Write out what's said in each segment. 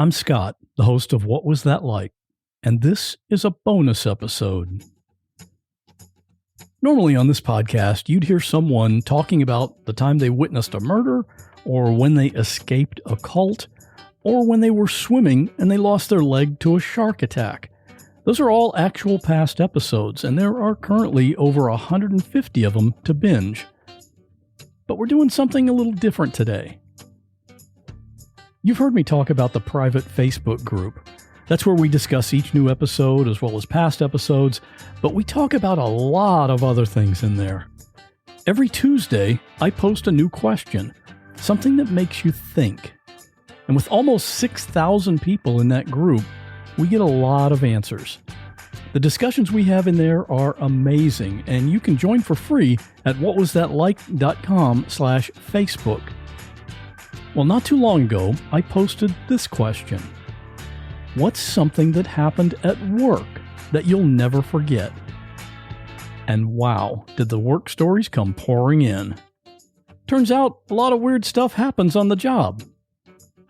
I'm Scott, the host of What Was That Like? And this is a bonus episode. Normally on this podcast, you'd hear someone talking about the time they witnessed a murder, or when they escaped a cult, or when they were swimming and they lost their leg to a shark attack. Those are all actual past episodes, and there are currently over 150 of them to binge. But we're doing something a little different today. You've heard me talk about the private Facebook group. That's where we discuss each new episode as well as past episodes, but we talk about a lot of other things in there. Every Tuesday, I post a new question, something that makes you think. And with almost 6,000 people in that group, we get a lot of answers. The discussions we have in there are amazing, and you can join for free at whatwasthatlike.com/Facebook. Well, not too long ago, I posted this question. What's something that happened at work that you'll never forget? And wow, did the work stories come pouring in. Turns out a lot of weird stuff happens on the job.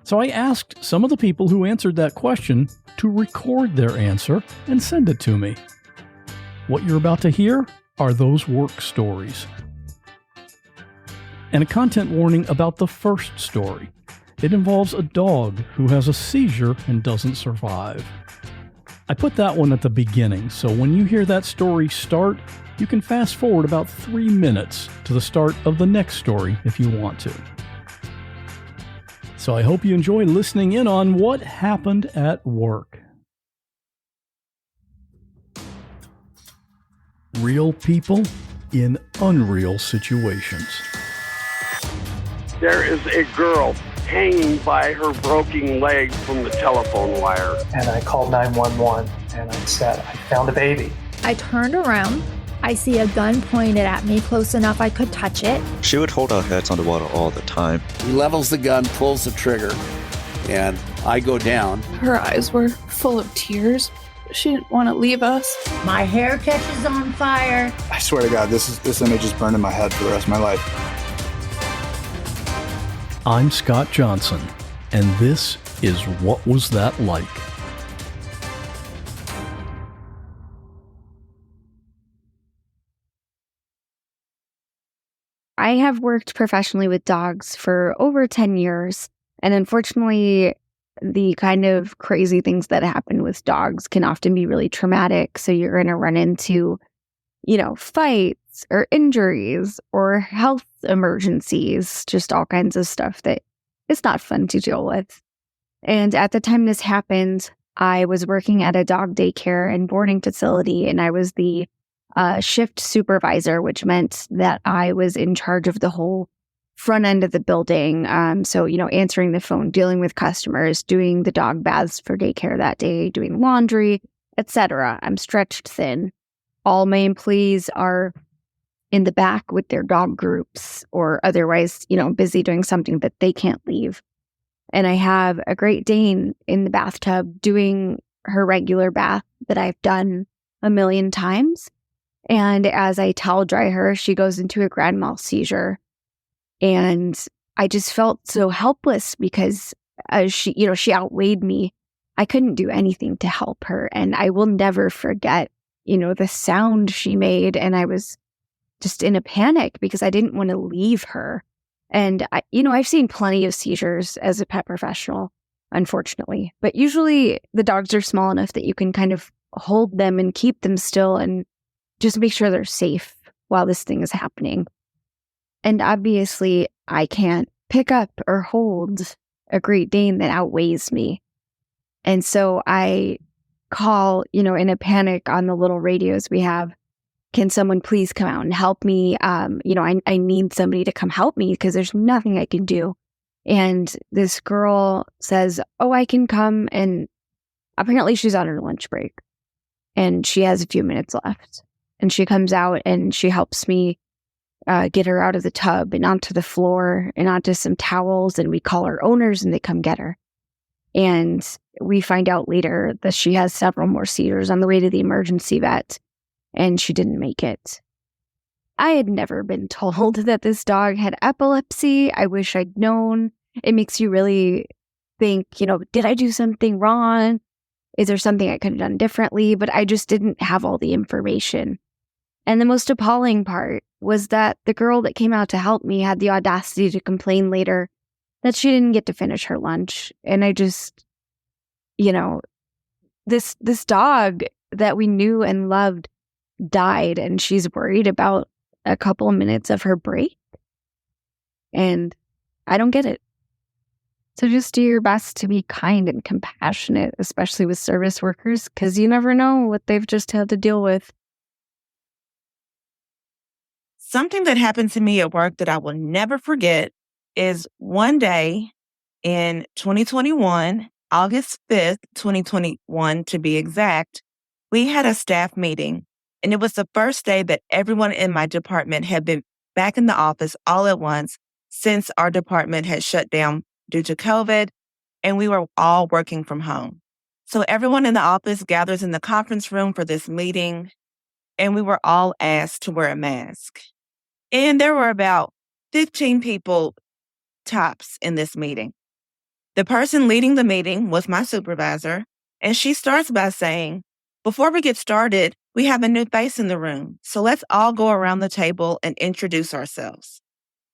So I asked some of the people who answered that question to record their answer and send it to me. What you're about to hear are those work stories. And a content warning about the first story. It involves a dog who has a seizure and doesn't survive. I put that one at the beginning, so when you hear that story start, you can fast forward about 3 minutes to the start of the next story if you want to. So I hope you enjoy listening in on what happened at work. Real people in unreal situations. There is a girl hanging by her broken leg from the telephone wire. And I called 911 and I said, I found a baby. I turned around. I see a gun pointed at me close enough I could touch it. She would hold our heads underwater all the time. He levels the gun, pulls the trigger, and I go down. Her eyes were full of tears. She didn't want to leave us. My hair catches on fire. I swear to God, this image is burned in my head for the rest of my life. I'm Scott Johnson, and this is What Was That Like? I have worked professionally with dogs for over 10 years, and unfortunately, the kind of crazy things that happen with dogs can often be really traumatic. So you're going to run into, fights or injuries or health emergencies, just all kinds of stuff that is not fun to deal with. And at the time this happened, I was working at a dog daycare and boarding facility, and I was the shift supervisor, which meant that I was in charge of the whole front end of the building. So, answering the phone, dealing with customers, doing the dog baths for daycare that day, doing laundry, etc. I'm stretched thin. All my employees are in the back with their dog groups or otherwise, busy doing something that they can't leave. And I have a Great Dane in the bathtub doing her regular bath that I've done a million times. And as I towel dry her, she goes into a grand mal seizure. And I just felt so helpless because she outweighed me. I couldn't do anything to help her. And I will never forget, the sound she made. And I was just in a panic because I didn't want to leave her. And I've seen plenty of seizures as a pet professional, unfortunately. But usually the dogs are small enough that you can kind of hold them and keep them still and just make sure they're safe while this thing is happening. And obviously, I can't pick up or hold a Great Dane that outweighs me. And so I call, in a panic on the little radios we have, can someone please come out and help me? I need somebody to come help me because there's nothing I can do. And this girl says, oh, I can come. And apparently she's on her lunch break and she has a few minutes left. And she comes out and she helps me get her out of the tub and onto the floor and onto some towels. And we call her owners and they come get her. And we find out later that she has several more seizures on the way to the emergency vet, and she didn't make it. I had never been told that this dog had epilepsy. I wish I'd known. It makes you really think, did I do something wrong? Is there something I could have done differently? But I just didn't have all the information. And the most appalling part was that the girl that came out to help me had the audacity to complain later that she didn't get to finish her lunch. And I just, this dog that we knew and loved died, and she's worried about a couple of minutes of her break. And I don't get it. So just do your best to be kind and compassionate, especially with service workers, because you never know what they've just had to deal with. Something that happened to me at work that I will never forget is one day in 2021, August 5th, 2021 to be exact, we had a staff meeting. And it was the first day that everyone in my department had been back in the office all at once since our department had shut down due to COVID, and we were all working from home. So everyone in the office gathers in the conference room for this meeting, and we were all asked to wear a mask. And there were about 15 people tops in this meeting. The person leading the meeting was my supervisor, and she starts by saying, "Before we get started, we have a new face in the room, so let's all go around the table and introduce ourselves."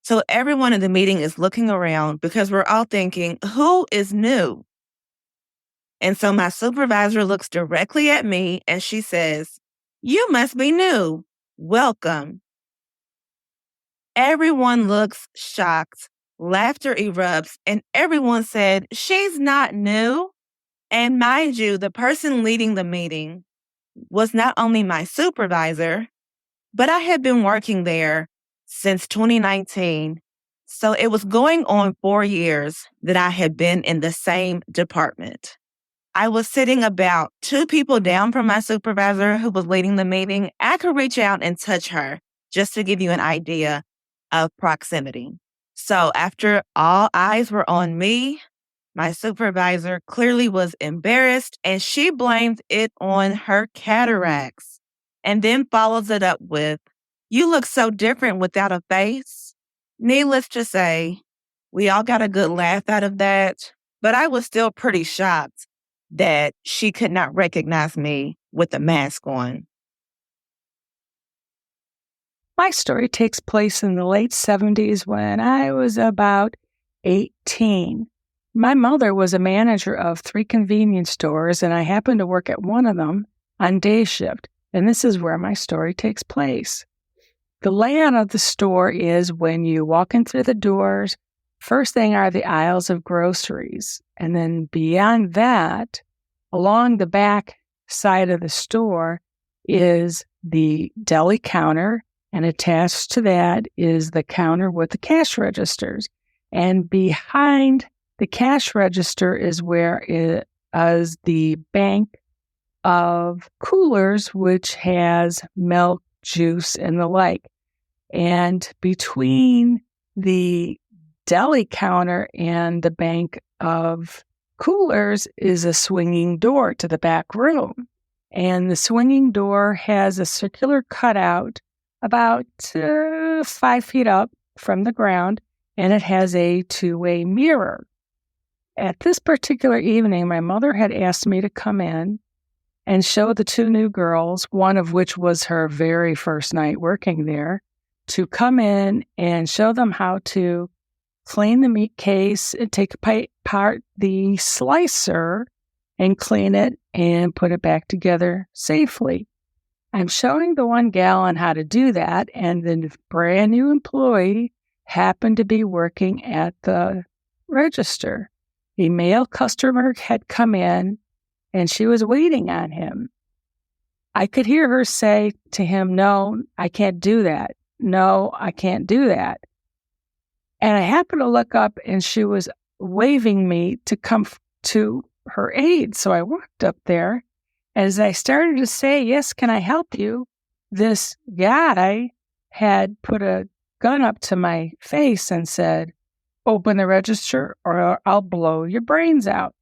So everyone in the meeting is looking around because we're all thinking, who is new? And so my supervisor looks directly at me and she says, "You must be new. Welcome." Everyone looks shocked, laughter erupts, and everyone said, "She's not new." And mind you, the person leading the meeting was not only my supervisor, but I had been working there since 2019. So it was going on 4 years that I had been in the same department. I was sitting about 2 people down from my supervisor who was leading the meeting. I could reach out and touch her just to give you an idea of proximity. So after all eyes were on me, my supervisor clearly was embarrassed and she blamed it on her cataracts and then follows it up with, "You look so different without a face." Needless to say, we all got a good laugh out of that, but I was still pretty shocked that she could not recognize me with a mask on. My story takes place in the late 70s when I was about 18. My mother was a manager of 3 convenience stores, and I happened to work at one of them on day shift, and this is where my story takes place. The layout of the store is when you walk in through the doors, first thing are the aisles of groceries, and then beyond that, along the back side of the store is the deli counter, and attached to that is the counter with the cash registers. And behind the cash register is where it is the bank of coolers, which has milk, juice, and the like. And between the deli counter and the bank of coolers is a swinging door to the back room. And the swinging door has a circular cutout about 5 feet up from the ground, and it has a 2-way mirror. At this particular evening, my mother had asked me to come in and show the 2 new girls, one of which was her very first night working there, to come in and show them how to clean the meat case and take apart the slicer and clean it and put it back together safely. I'm showing the one gal on how to do that, and the brand new employee happened to be working at the register. A male customer had come in, and she was waiting on him. I could hear her say to him, "No, I can't do that. No, I can't do that." And I happened to look up, and she was waving me to come to her aid. So I walked up there. As I started to say, "Yes, can I help you?" this guy had put a gun up to my face and said, "Open the register or I'll blow your brains out."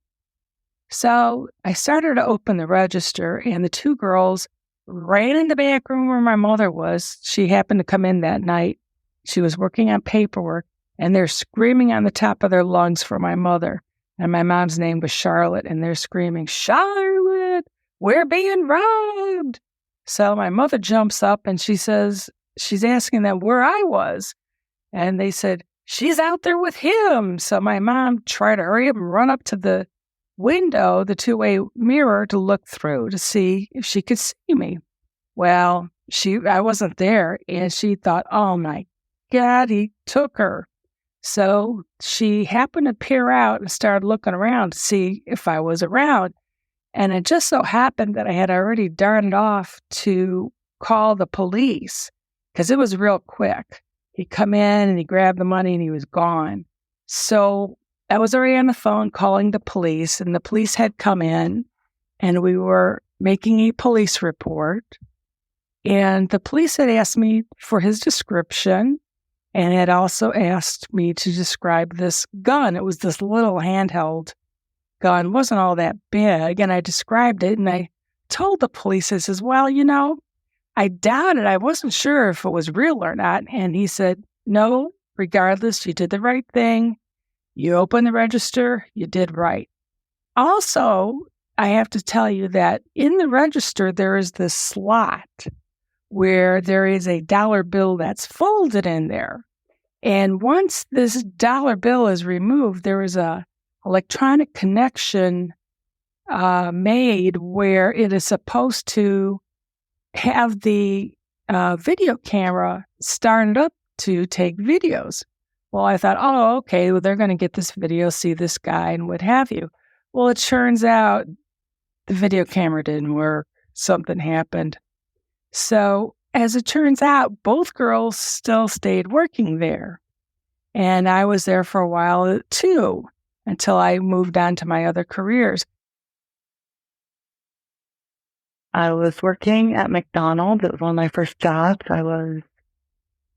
So I started to open the register, and the 2 girls ran in the back room where my mother was. She happened to come in that night. She was working on paperwork, and they're screaming on the top of their lungs for my mother. And my mom's name was Charlotte, and they're screaming, "Charlotte, we're being robbed." So my mother jumps up and she says, she's asking them where I was. And they said, "She's out there with him." So my mom tried to hurry up and run up to the window, the two-way mirror, to look through to see if she could see me. Well, I wasn't there, and she thought, "Oh my God, he took her." So she happened to peer out and started looking around to see if I was around. And it just so happened that I had already darted off to call the police because it was real quick. He'd come in and he grabbed the money and he was gone. So I was already on the phone calling the police, and the police had come in and we were making a police report. And the police had asked me for his description and had also asked me to describe this gun. It was this little handheld gun, wasn't all that big. And I described it and I told the police, I says, "Well, I doubted. I wasn't sure if it was real or not." And he said, "No, regardless, you did the right thing. You opened the register. You did right." Also, I have to tell you that in the register, there is this slot where there is a dollar bill that's folded in there. And once this dollar bill is removed, there is a electronic connection made where it is supposed to have the video camera started up to take videos. Well, I thought, oh, okay, well, they're going to get this video, see this guy and what have you. Well, it turns out the video camera didn't work. Something happened. So as it turns out, both girls still stayed working there. And I was there for a while too, until I moved on to my other careers. I was working at McDonald's. It was one of my first jobs. I was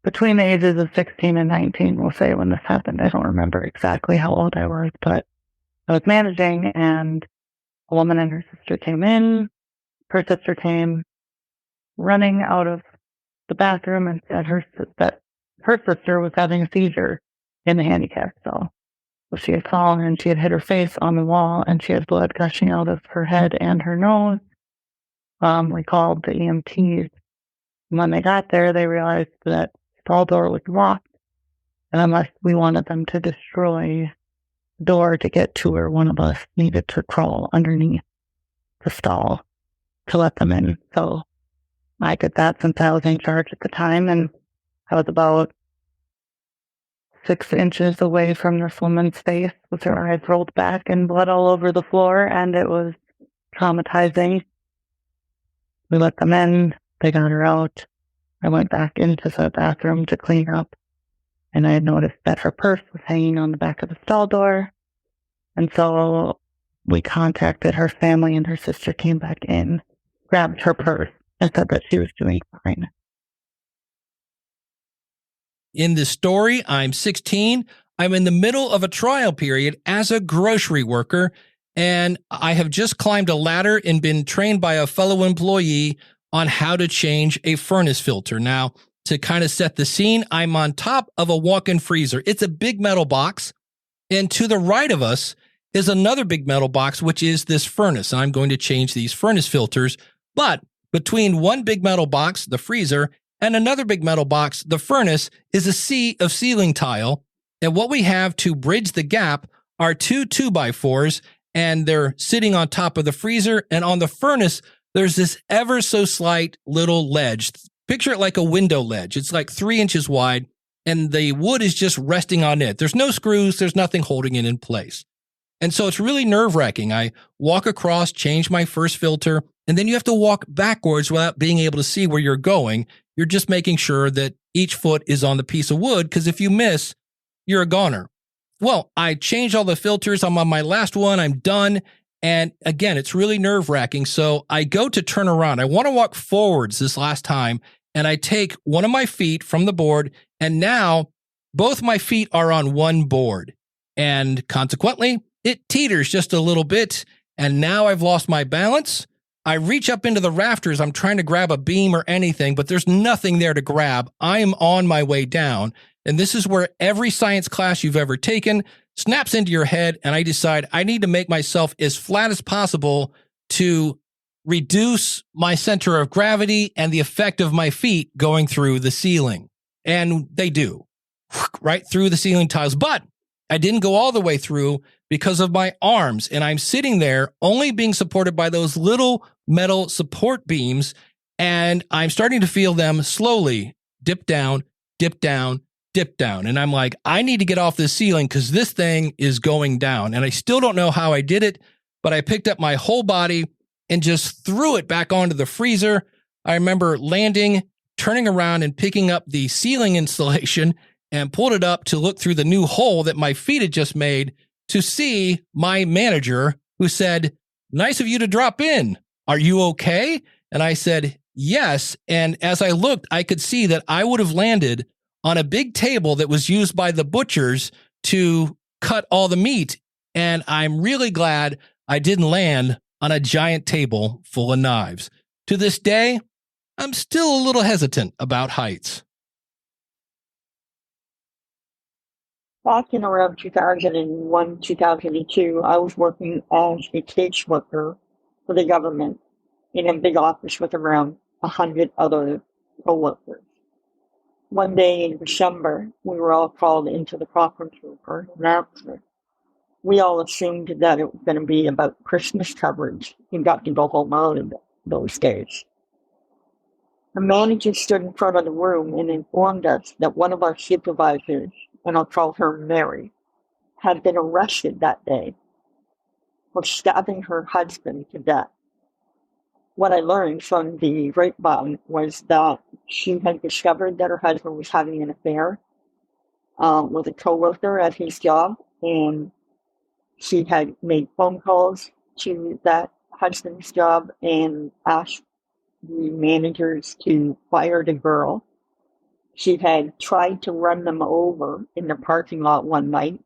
between the ages of 16 and 19, we'll say, when this happened. I don't remember exactly how old I was, but I was managing, and a woman and her sister came in. Her sister came running out of the bathroom and said that her sister was having a seizure in the handicap cell. So she had fallen and she had hit her face on the wall, and she had blood gushing out of her head and her nose. We called the EMTs. When they got there, they realized that the stall door was locked, and unless we wanted them to destroy the door to get to her, one of us needed to crawl underneath the stall to let them in. So I did that since I was in charge at the time, and I was about 6 inches away from this woman's face with her eyes rolled back and blood all over the floor, and it was traumatizing. We let them in. They got her out. I went back into the bathroom to clean up, and I had noticed that her purse was hanging on the back of the stall door. And so we contacted her family, and her sister came back in, grabbed her purse, and said that she was doing fine. In this story, I'm 16. I'm in the middle of a trial period as a grocery worker, and I have just climbed a ladder and been trained by a fellow employee on how to change a furnace filter. Now, to kind of set the scene, I'm on top of a walk-in freezer. It's a big metal box, and to the right of us is another big metal box, which is this furnace. I'm going to change these furnace filters, but between one big metal box, the freezer, and another big metal box, the furnace, is a sea of ceiling tile. And what we have to bridge the gap are 2 2x4s, and they're sitting on top of the freezer. And on the furnace, there's this ever so slight little ledge. Picture it like a window ledge. It's like 3 inches wide, and the wood is just resting on it. There's no screws. There's nothing holding it in place. And so it's really nerve-wracking. I walk across, change my first filter, and then you have to walk backwards without being able to see where you're going. You're just making sure that each foot is on the piece of wood, because if you miss, you're a goner. Well, I changed all the filters. I'm on my last one. I'm done. And again, it's really nerve-wracking. So I go to turn around. I want to walk forwards this last time, and I take one of my feet from the board, and now both my feet are on one board. And consequently, it teeters just a little bit, and now I've lost my balance. I reach up into the rafters. I'm trying to grab a beam or anything, but there's nothing there to grab. I am on my way down. And this is where every science class you've ever taken snaps into your head, and I decide I need to make myself as flat as possible to reduce my center of gravity and the effect of my feet going through the ceiling. And they do, right through the ceiling tiles. But I didn't go all the way through because of my arms, and I'm sitting there only being supported by those little metal support beams, and I'm starting to feel them slowly dip down, dip down, dip down. And I'm like, I need to get off this ceiling because this thing is going down. And I still don't know how I did it, but I picked up my whole body and just threw it back onto the freezer. I remember landing, turning around and picking up the ceiling insulation and pulled it up to look through the new hole that my feet had just made to see my manager, who said, "Nice of you to drop in. Are you okay?" And I said, "Yes." And as I looked, I could see that I would have landed on a big table that was used by the butchers to cut all the meat. And I'm really glad I didn't land on a giant table full of knives. To this day, I'm still a little hesitant about heights. Back in around 2001, 2002, I was working as a caseworker for the government in a big office with around 100 other co-workers. One day in December, we were all called into the conference room for an announcement. We all assumed that it was going to be about Christmas coverage. We got to go home early those days. The manager stood in front of the room and informed us that one of our supervisors, and I'll call her Mary, had been arrested that day for stabbing her husband to death. What I learned from the grapevine was that she had discovered that her husband was having an affair with a coworker at his job, and she had made phone calls to that husband's job and asked the managers to fire the girl. She had tried to run them over in the parking lot one night,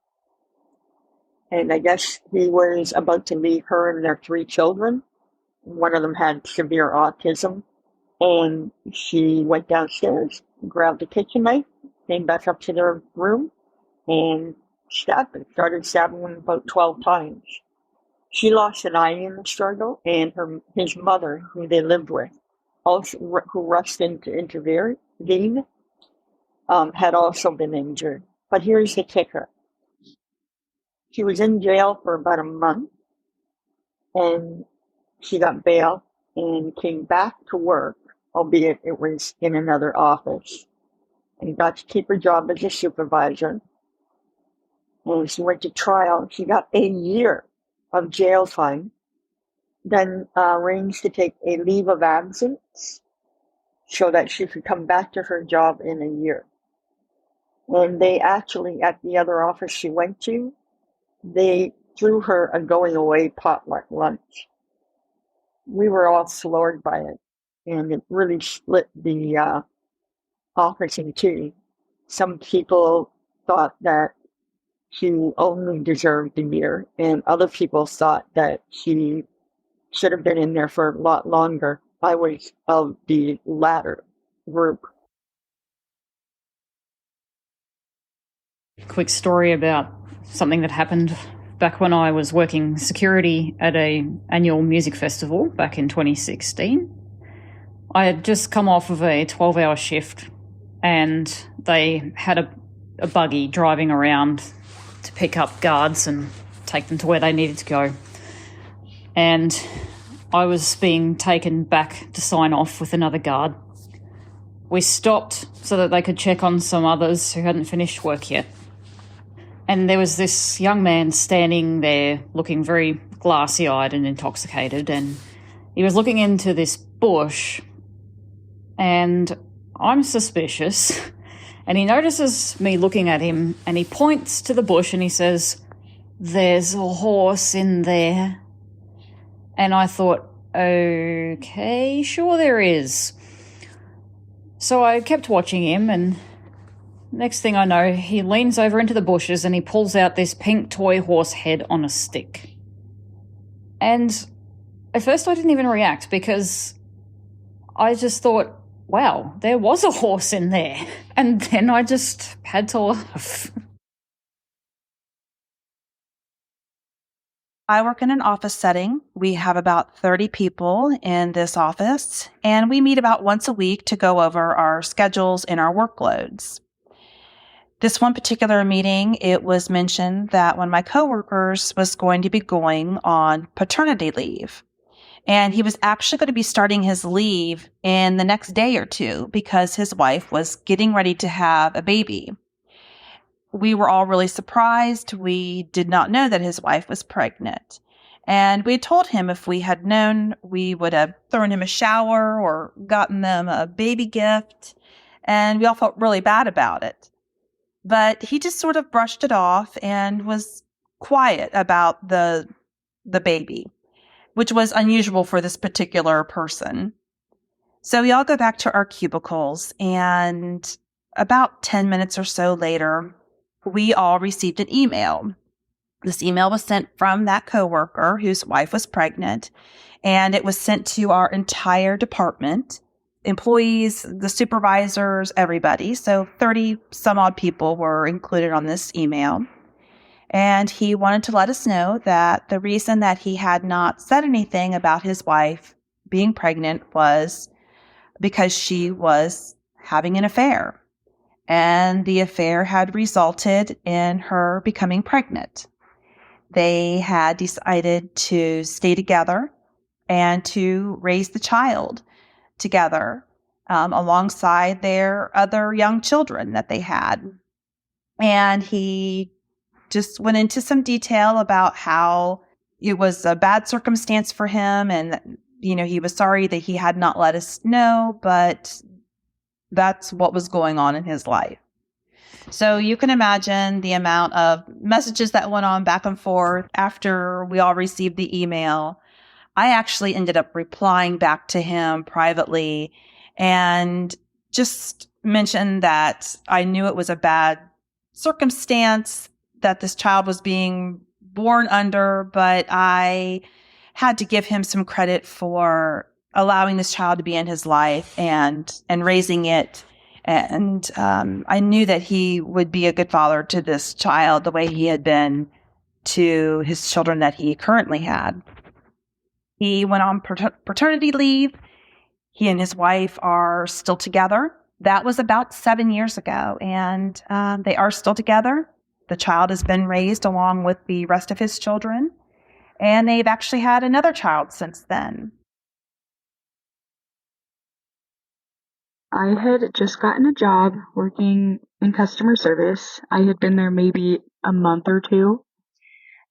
and I guess he was about to leave her and their 3 children. One of them had severe autism, and she went downstairs, grabbed a kitchen knife, came back up to their room, and started stabbing him about 12 times. She lost an eye in the struggle, and his mother, who they lived with, also who rushed in to intervene, had also been injured. But here's the kicker. She was in jail for about a month, and she got bail and came back to work, albeit it was in another office, and got to keep her job as a supervisor. And she went to trial. She got a year of jail time, then arranged to take a leave of absence so that she could come back to her job in a year. And they actually, at the other office she went to, they threw her a going away potluck lunch. We were all floored by it, and it really split the office in two. Some people thought that she only deserved a year, and other people thought that she should have been in there for a lot longer. I was of the latter group. Quick story about something that happened back when I was working security at an annual music festival back in 2016. I had just come off of a 12-hour shift, and they had a buggy driving around to pick up guards and take them to where they needed to go. And I was being taken back to sign off with another guard. We stopped so that they could check on some others who hadn't finished work yet. And there was this young man standing there looking very glassy-eyed and intoxicated, and he was looking into this bush, and I'm suspicious, and he notices me looking at him, and he points to the bush and he says, "There's a horse in there." And I thought, okay, sure there is. So I kept watching him, and next thing I know, he leans over into the bushes and he pulls out this pink toy horse head on a stick. And at first I didn't even react because I just thought, wow, there was a horse in there. And then I just had to laugh. I work in an office setting. We have about 30 people in this office, and we meet about once a week to go over our schedules and our workloads. This one particular meeting, it was mentioned that one of my coworkers was going to be going on paternity leave. And he was actually going to be starting his leave in the next day or two because his wife was getting ready to have a baby. We were all really surprised. We did not know that his wife was pregnant. And we told him if we had known, we would have thrown him a shower or gotten them a baby gift. And we all felt really bad about it. But he just sort of brushed it off and was quiet about the baby, which was unusual for this particular person. So we all go back to our cubicles, and about 10 minutes or so later, we all received an email. This email was sent from that coworker whose wife was pregnant, and it was sent to our entire department, employees, the supervisors, everybody. So 30 some odd people were included on this email. And he wanted to let us know that the reason that he had not said anything about his wife being pregnant was because she was having an affair. And the affair had resulted in her becoming pregnant. They had decided to stay together and to raise the child together alongside their other young children that they had. And he just went into some detail about how it was a bad circumstance for him and, he was sorry that he had not let us know, but that's what was going on in his life. So you can imagine the amount of messages that went on back and forth after we all received the email. I actually ended up replying back to him privately and just mentioned that I knew it was a bad circumstance that this child was being born under, but I had to give him some credit for allowing this child to be in his life and raising it. And I knew that he would be a good father to this child the way he had been to his children that he currently had. He went on paternity leave. He and his wife are still together. That was about 7 years ago, and they are still together. The child has been raised along with the rest of his children, and they've actually had another child since then. I had just gotten a job working in customer service. I had been there maybe a month or two,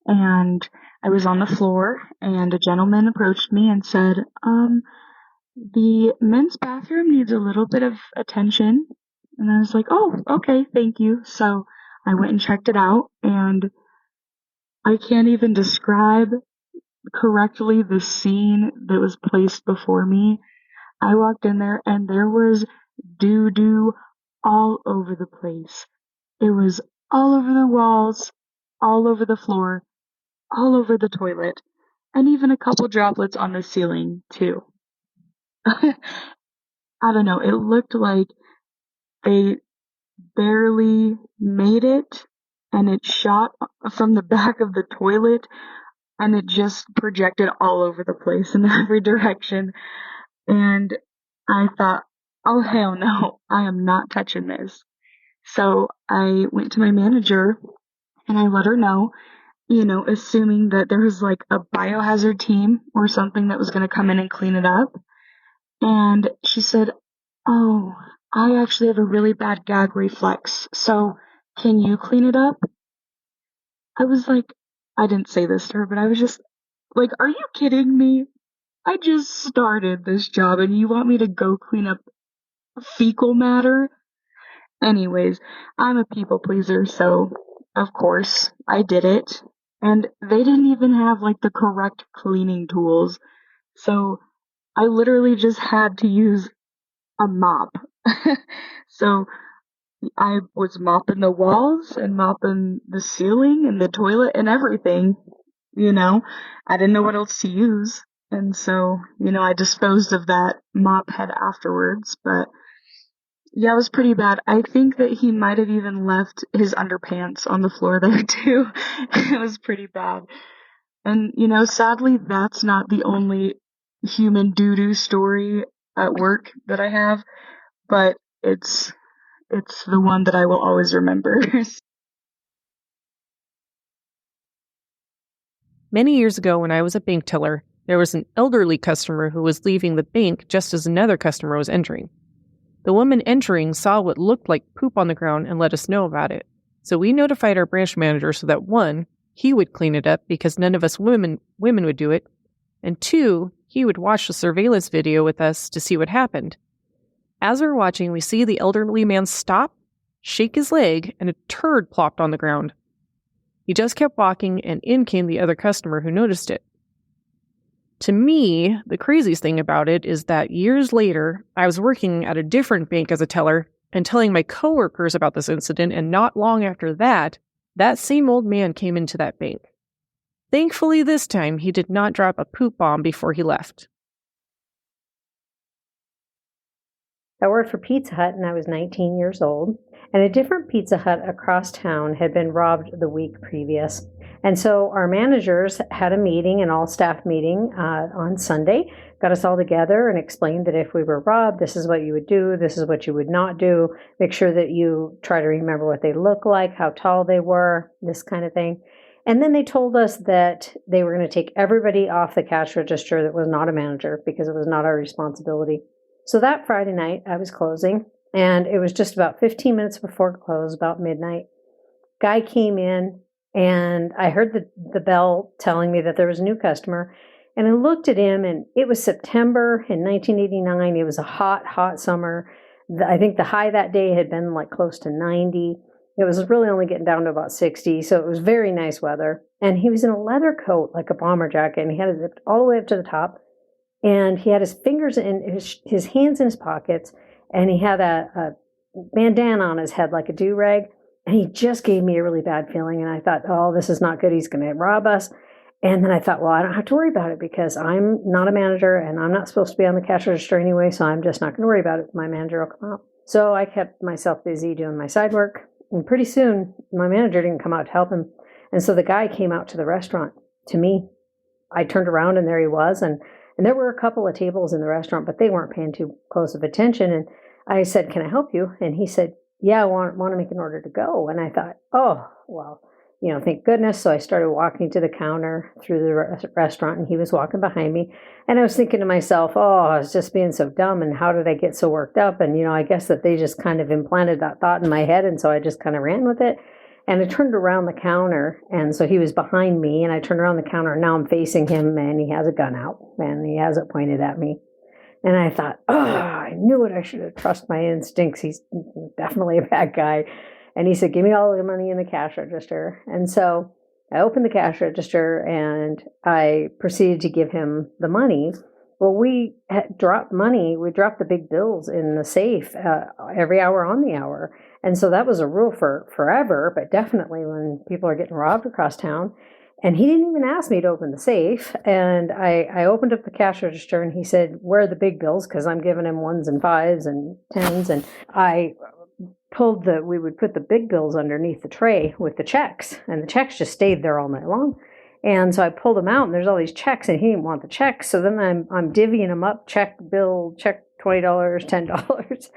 and I was on the floor, and a gentleman approached me and said, the men's bathroom needs a little bit of attention. And I was like, oh, okay, thank you. So I went and checked it out, and I can't even describe correctly the scene that was placed before me. I walked in there, and there was doo-doo all over the place. It was all over the walls, all over the floor, all over the toilet, and even a couple droplets on the ceiling, too. I don't know, it looked like they barely made it, and it shot from the back of the toilet, and it just projected all over the place in every direction. And I thought, oh hell no, I am not touching this. So I went to my manager and I let her know, assuming that there was like a biohazard team or something that was going to come in and clean it up. And she said, oh, I actually have a really bad gag reflex, so can you clean it up? I was like, I didn't say this to her, but I was just like, are you kidding me? I just started this job and you want me to go clean up fecal matter? Anyways, I'm a people pleaser, so of course I did it. And they didn't even have like the correct cleaning tools. So I literally just had to use a mop. So I was mopping the walls and mopping the ceiling and the toilet and everything, I didn't know what else to use. And so, I disposed of that mop head afterwards, but yeah, it was pretty bad. I think that he might have even left his underpants on the floor there too. It was pretty bad. And, you know, sadly, that's not the only human doo-doo story at work that I have, but it's the one that I will always remember. Many years ago, when I was a bank teller, there was an elderly customer who was leaving the bank just as another customer was entering. The woman entering saw what looked like poop on the ground and let us know about it. So we notified our branch manager so that 1, he would clean it up because none of us women would do it, and 2, he would watch the surveillance video with us to see what happened. As we're watching, we see the elderly man stop, shake his leg, and a turd plopped on the ground. He just kept walking, and in came the other customer who noticed it. To me, the craziest thing about it is that years later, I was working at a different bank as a teller and telling my coworkers about this incident, and not long after that, that same old man came into that bank. Thankfully, this time, he did not drop a poop bomb before he left. I worked for Pizza Hut and I was 19 years old, and a different Pizza Hut across town had been robbed the week previous. And so our managers had a meeting, an all-staff meeting on Sunday, got us all together and explained that if we were robbed, this is what you would do, this is what you would not do, make sure that you try to remember what they look like, how tall they were, this kind of thing. And then they told us that they were going to take everybody off the cash register that was not a manager because it was not our responsibility. So that Friday night, I was closing, and it was just about 15 minutes before close, about midnight. Guy came in, and I heard the bell telling me that there was a new customer, and I looked at him, and it was September in 1989. It was a hot, hot summer. I think the high that day had been like close to 90. It was really only getting down to about 60, so it was very nice weather. And he was in a leather coat, like a bomber jacket, and he had it zipped all the way up to the top. And he had his fingers in his hands in his pockets, and he had a bandana on his head like a do-rag. And he just gave me a really bad feeling. And I thought, oh, this is not good. He's going to rob us. And then I thought, well, I don't have to worry about it because I'm not a manager and I'm not supposed to be on the cash register anyway. So I'm just not going to worry about it. My manager will come out. So I kept myself busy doing my side work. And pretty soon, my manager didn't come out to help him. And so the guy came out to the restaurant to me. I turned around and there he was. And there were a couple of tables in the restaurant, but they weren't paying too close of attention. And I said, can I help you? And he said, yeah, I want to make an order to go. And I thought, oh, well, thank goodness. So I started walking to the counter through the restaurant, and he was walking behind me. And I was thinking to myself, oh, I was just being so dumb. And how did I get so worked up? And, I guess that they just kind of implanted that thought in my head. And so I just kind of ran with it. And I turned around the counter, and so he was behind me, and I turned around the counter, and now I'm facing him, and he has a gun out, and he has it pointed at me. And I thought, oh, I knew it. I should have trusted my instincts. He's definitely a bad guy. And he said, give me all the money in the cash register. And so I opened the cash register, and I proceeded to give him the money. Well, we had dropped money. We dropped the big bills in the safe every hour on the hour. And so that was a rule for forever, but definitely when people are getting robbed across town. And he didn't even ask me to open the safe. And I opened up the cash register, and he said, where are the big bills? Because I'm giving him 1s and 5s and 10s. And I we would put the big bills underneath the tray with the checks. And the checks just stayed there all night long. And so I pulled them out, and there's all these checks, and he didn't want the checks. So then I'm divvying them up, check, bill, check, $20, $10.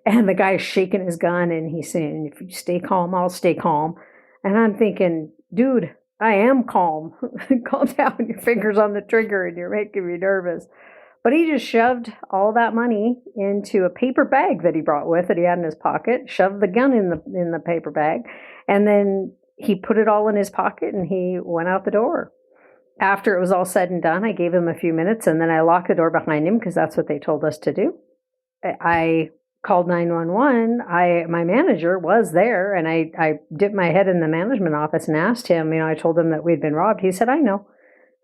And the guy's shaking his gun, and he's saying, if you stay calm, I'll stay calm. And I'm thinking, dude, I am calm. Calm down. Your finger's on the trigger, and you're making me nervous. But he just shoved all that money into a paper bag that he brought with that he had in his pocket, shoved the gun in the paper bag, and then he put it all in his pocket, and he went out the door. After it was all said and done, I gave him a few minutes, and then I locked the door behind him because that's what they told us to do. I called 911. My manager was there, and I dipped my head in the management office and asked him, I told him that we'd been robbed. He said, I know.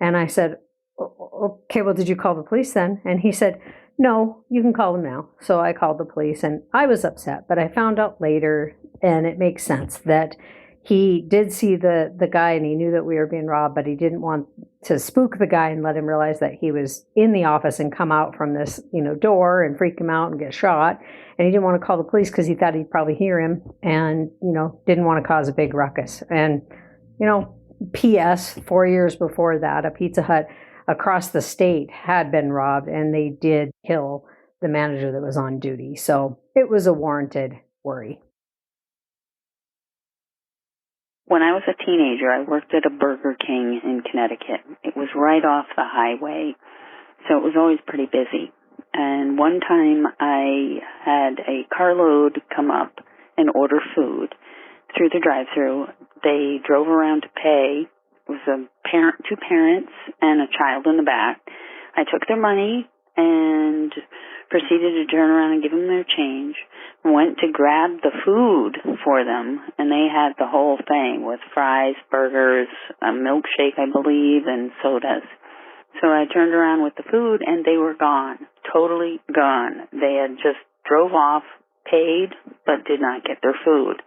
And I said, okay, well, did you call the police then? And he said, no, you can call them now. So I called the police, and I was upset, but I found out later, and it makes sense that he did see the guy, and he knew that we were being robbed, but he didn't want to spook the guy and let him realize that he was in the office and come out from this, door and freak him out and get shot. And he didn't want to call the police because he thought he'd probably hear him and, didn't want to cause a big ruckus. And, P.S. 4 years before that, a Pizza Hut across the state had been robbed, and they did kill the manager that was on duty. So it was a warranted worry. When I was a teenager, I worked at a Burger King in Connecticut. It was right off the highway, so it was always pretty busy. And one time I had a carload come up and order food through the drive-thru. They drove around to pay. It was two parents and a child in the back. I took their money and proceeded to turn around and give them their change. Went to grab the food for them, and they had the whole thing with fries, burgers, a milkshake, I believe, and sodas. So I turned around with the food, and they were gone, totally gone. They had just drove off, paid, but did not get their food.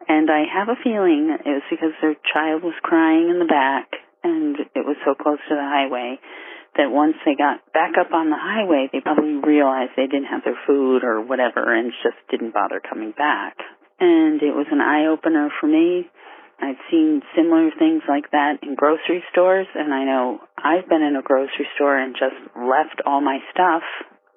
And I have a feeling it was because their child was crying in the back, and it was so close to the highway that once they got back up on the highway, they probably realized they didn't have their food or whatever and just didn't bother coming back. And it was an eye-opener for me. I've seen similar things like that in grocery stores, and I know I've been in a grocery store and just left all my stuff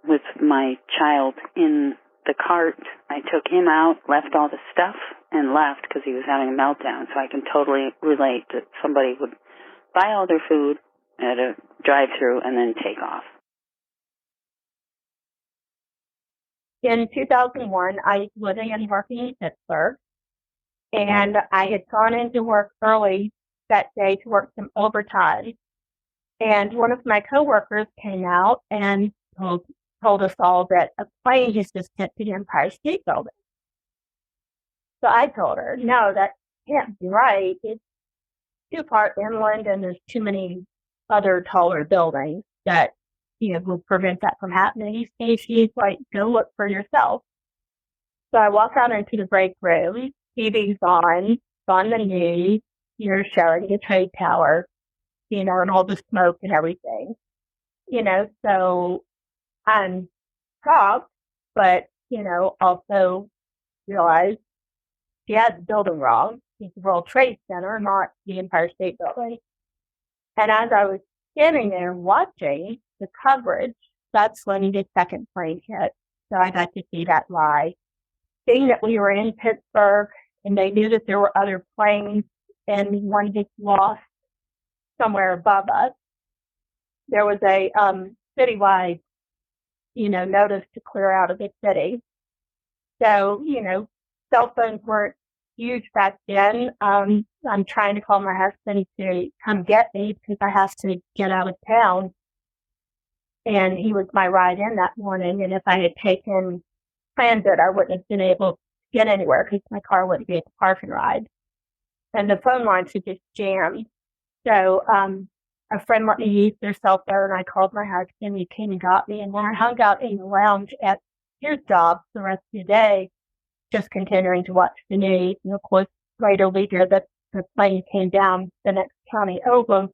with my child in the cart. I took him out, left all the stuff, and left because he was having a meltdown. So I can totally relate that somebody would buy all their food at a drive-thru and then take off. In 2001, I was living and working in Pittsburgh, and I had gone into work early that day to work some overtime. And one of my coworkers came out and told us all that a plane has just hit the Empire State Building. So I told her, no, that can't be right. It's too far inland, and there's too many other taller buildings that will prevent that from happening. She's like, go look for yourself. So I walk out into the break room. TV's on the news, showing the trade tower, and all the smoke and everything. So I'm shocked, but, also realized she had the building wrong. It's the World Trade Center, not the Empire State Building. And as I was standing there watching the coverage, that's when the second plane hit. So I got to see that live. Seeing that we were in Pittsburgh and they knew that there were other planes and one was lost somewhere above us, there was a citywide, notice to clear out of the city. So, cell phones weren't huge back then. I'm trying to call my husband to come get me because I have to get out of town. And he was my ride in that morning. And if I had taken transit, I wouldn't have been able to get anywhere because my car wouldn't be at the parking ride. And the phone lines were just jammed. So a friend let me use their cell phone. I called my husband. He came and got me. And then I hung out in the lounge at his job the rest of the day, just continuing to watch the news. And of course, later we hear that the plane came down the next county over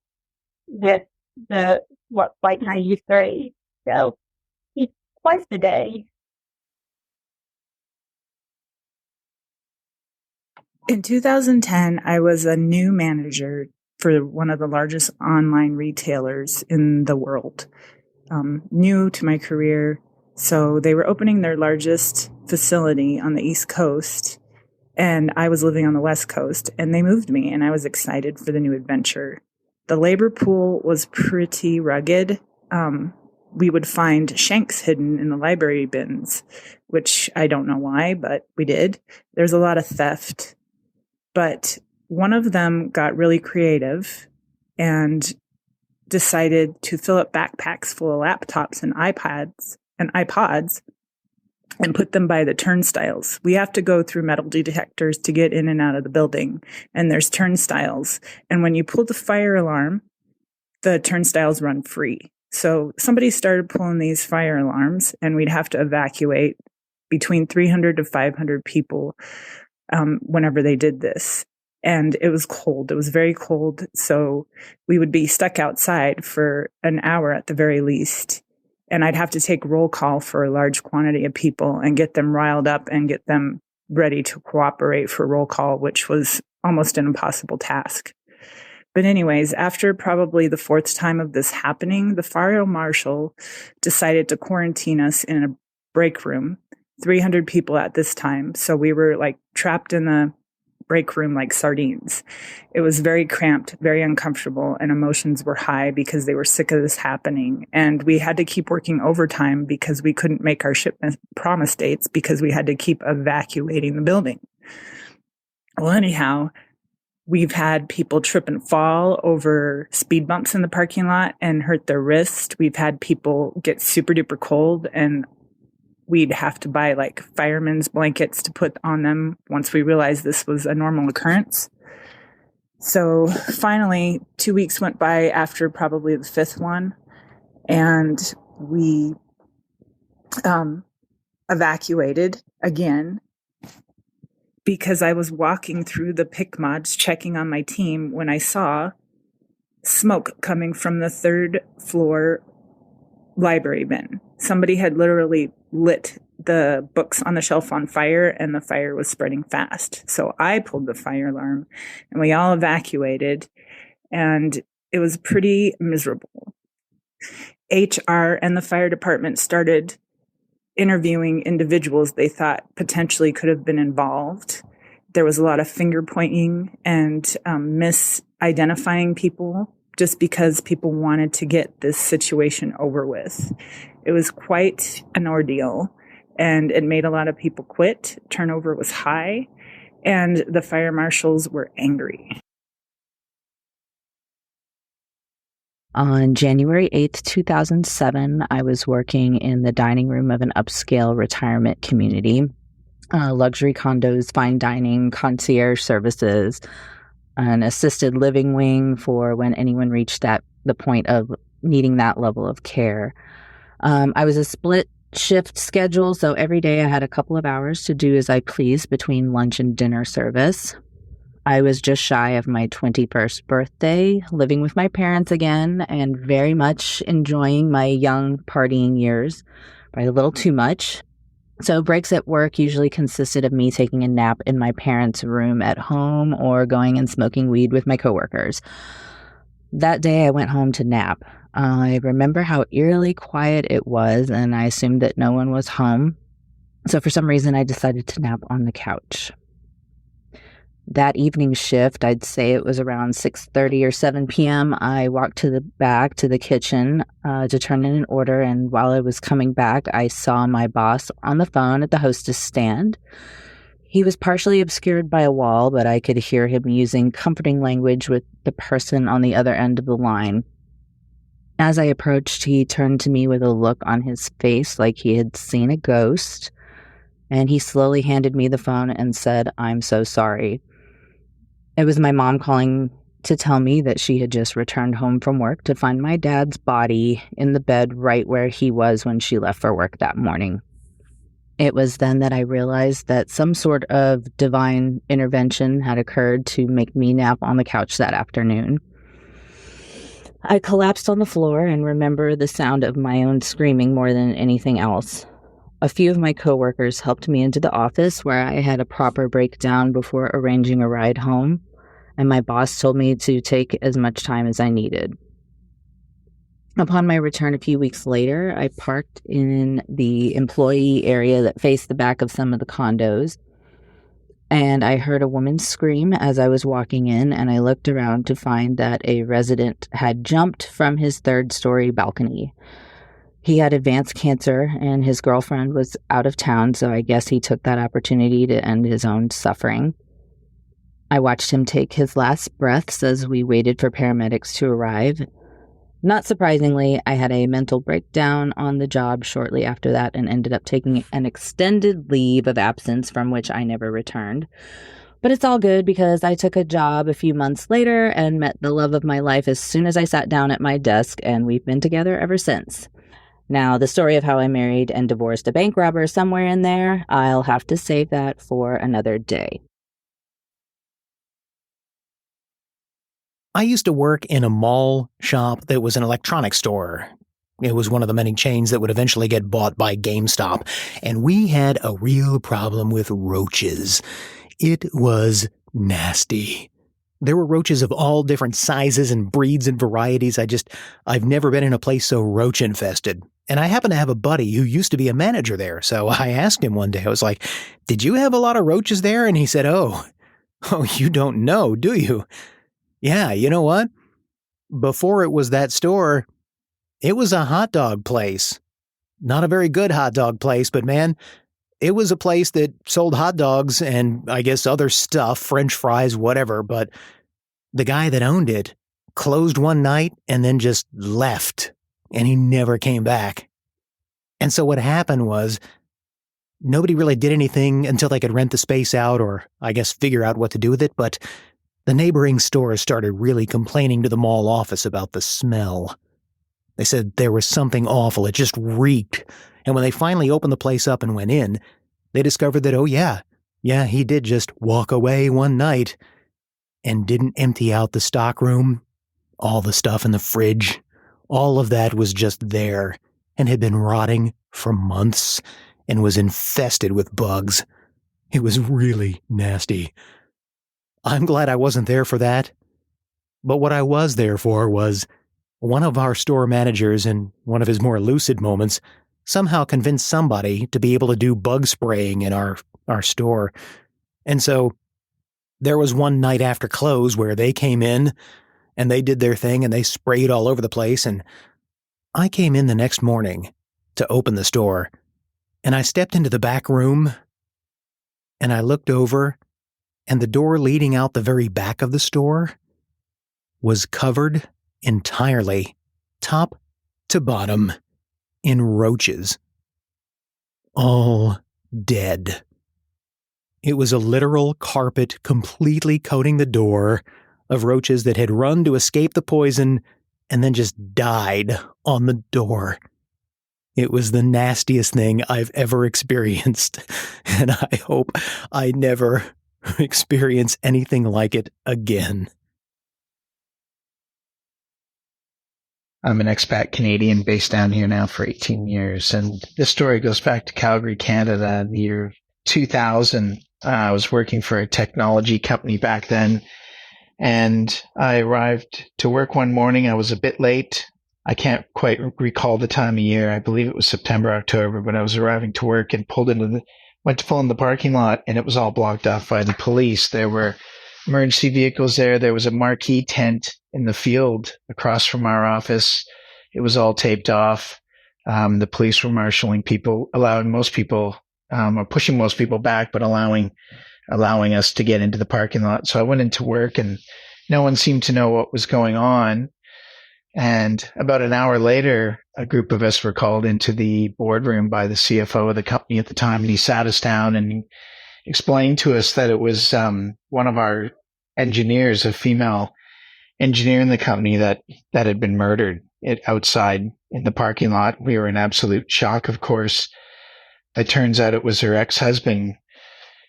with Flight 93. So it's twice a day. In 2010, I was a new manager for one of the largest online retailers in the world. New to my career. So they were opening their largest facility on the East Coast, and I was living on the West Coast, and they moved me, and I was excited for the new adventure. The labor pool was pretty rugged. We would find shanks hidden in the library bins, which I don't know why, but we did. There's a lot of theft. But one of them got really creative and decided to fill up backpacks full of laptops and iPods and put them by the turnstiles. We have to go through metal detectors to get in and out of the building, and there's turnstiles. And when you pull the fire alarm, the turnstiles run free. So somebody started pulling these fire alarms, and we'd have to evacuate between 300 to 500 people whenever they did this. And it was cold. It was very cold. So we would be stuck outside for an hour at the very least. And I'd have to take roll call for a large quantity of people and get them riled up and get them ready to cooperate for roll call, which was almost an impossible task. But anyways, after probably the fourth time of this happening, the fire marshal decided to quarantine us in a break room, 300 people at this time. So we were like trapped in the break room like sardines. It was very cramped, very uncomfortable, and emotions were high because they were sick of this happening. And we had to keep working overtime because we couldn't make our shipment promise dates because we had to keep evacuating the building. Well, anyhow, we've had people trip and fall over speed bumps in the parking lot and hurt their wrist. We've had people get super duper cold, and we'd have to buy like firemen's blankets to put on them once we realized this was a normal occurrence. So finally, 2 weeks went by after probably the fifth one, and we evacuated again, because I was walking through the pick mods checking on my team when I saw smoke coming from the third floor library bin. Somebody had literally lit the books on the shelf on fire, and the fire was spreading fast. So I pulled the fire alarm and we all evacuated, and it was pretty miserable. HR and the fire department started interviewing individuals they thought potentially could have been involved. There was a lot of finger pointing and misidentifying people just because people wanted to get this situation over with. It was quite an ordeal, and it made a lot of people quit. Turnover was high, and the fire marshals were angry. On January 8th, 2007, I was working in the dining room of an upscale retirement community, luxury condos, fine dining, concierge services, an assisted living wing for when anyone reached the point of needing that level of care. I was a split shift schedule, so every day I had a couple of hours to do as I pleased between lunch and dinner service. I was just shy of my 21st birthday, living with my parents again, and very much enjoying my young partying years, probably a little too much. So breaks at work usually consisted of me taking a nap in my parents' room at home or going and smoking weed with my coworkers. That day I went home to nap. I remember how eerily quiet it was, and I assumed that no one was home. So for some reason, I decided to nap on the couch. That evening shift, I'd say it was around 6:30 or 7 p.m., I walked to the back to the kitchen to turn in an order, and while I was coming back, I saw my boss on the phone at the hostess stand. He was partially obscured by a wall, but I could hear him using comforting language with the person on the other end of the line. As I approached, he turned to me with a look on his face like he had seen a ghost, and he slowly handed me the phone and said, "I'm so sorry." It was my mom calling to tell me that she had just returned home from work to find my dad's body in the bed right where he was when she left for work that morning. It was then that I realized that some sort of divine intervention had occurred to make me nap on the couch that afternoon. I collapsed on the floor and remember the sound of my own screaming more than anything else. A few of my coworkers helped me into the office where I had a proper breakdown before arranging a ride home, and my boss told me to take as much time as I needed. Upon my return a few weeks later, I parked in the employee area that faced the back of some of the condos, and I heard a woman scream as I was walking in, and I looked around to find that a resident had jumped from his third-story balcony. He had advanced cancer, and his girlfriend was out of town, so I guess he took that opportunity to end his own suffering. I watched him take his last breaths as we waited for paramedics to arrive. Not surprisingly, I had a mental breakdown on the job shortly after that and ended up taking an extended leave of absence from which I never returned. But it's all good because I took a job a few months later and met the love of my life as soon as I sat down at my desk, and we've been together ever since. Now, the story of how I married and divorced a bank robber is somewhere in there. I'll have to save that for another day. I used to work in a mall shop that was an electronics store. It was one of the many chains that would eventually get bought by GameStop, and we had a real problem with roaches. It was nasty. There were roaches of all different sizes and breeds and varieties. I've never been in a place so roach infested. And I happen to have a buddy who used to be a manager there. So I asked him one day, I was like, did you have a lot of roaches there? And he said, oh, you don't know, do you? Yeah, you know what? Before it was that store, it was a hot dog place. Not a very good hot dog place, but man, it was a place that sold hot dogs and I guess other stuff, French fries, whatever. But the guy that owned it closed one night and then just left, and he never came back. And so what happened was nobody really did anything until they could rent the space out or I guess figure out what to do with it. But the neighboring stores started really complaining to the mall office about the smell. They said there was something awful. It just reeked. And when they finally opened the place up and went in, they discovered that, oh yeah, he did just walk away one night and didn't empty out the stock room. All the stuff in the fridge, all of that was just there and had been rotting for months and was infested with bugs. It was really nasty. I'm glad I wasn't there for that. But what I was there for was one of our store managers, in one of his more lucid moments, somehow convinced somebody to be able to do bug spraying in our store. And so there was one night after close where they came in and they did their thing and they sprayed all over the place. And I came in the next morning to open the store and I stepped into the back room and I looked over and the door leading out the very back of the store was covered entirely, top to bottom, in roaches. All dead. It was a literal carpet completely coating the door of roaches that had run to escape the poison and then just died on the door. It was the nastiest thing I've ever experienced, and I hope I never experience anything like it again. I'm an expat Canadian based down here now for 18 years. And this story goes back to Calgary, Canada in the year 2000. I was working for a technology company back then. And I arrived to work one morning. I was a bit late. I can't quite recall the time of year. I believe it was September, October, but I was arriving to work and went to pull in the parking lot and it was all blocked off by the police. There were emergency vehicles there. There was a marquee tent in the field across from our office. It was all taped off. The police were marshaling people, allowing most people, or pushing most people back, but allowing us to get into the parking lot. So I went into work and no one seemed to know what was going on. And about an hour later, a group of us were called into the boardroom by the CFO of the company at the time. And he sat us down and explained to us that it was one of our engineers, a female engineer in the company that had been murdered outside in the parking lot. We were in absolute shock, of course. It turns out it was her ex-husband.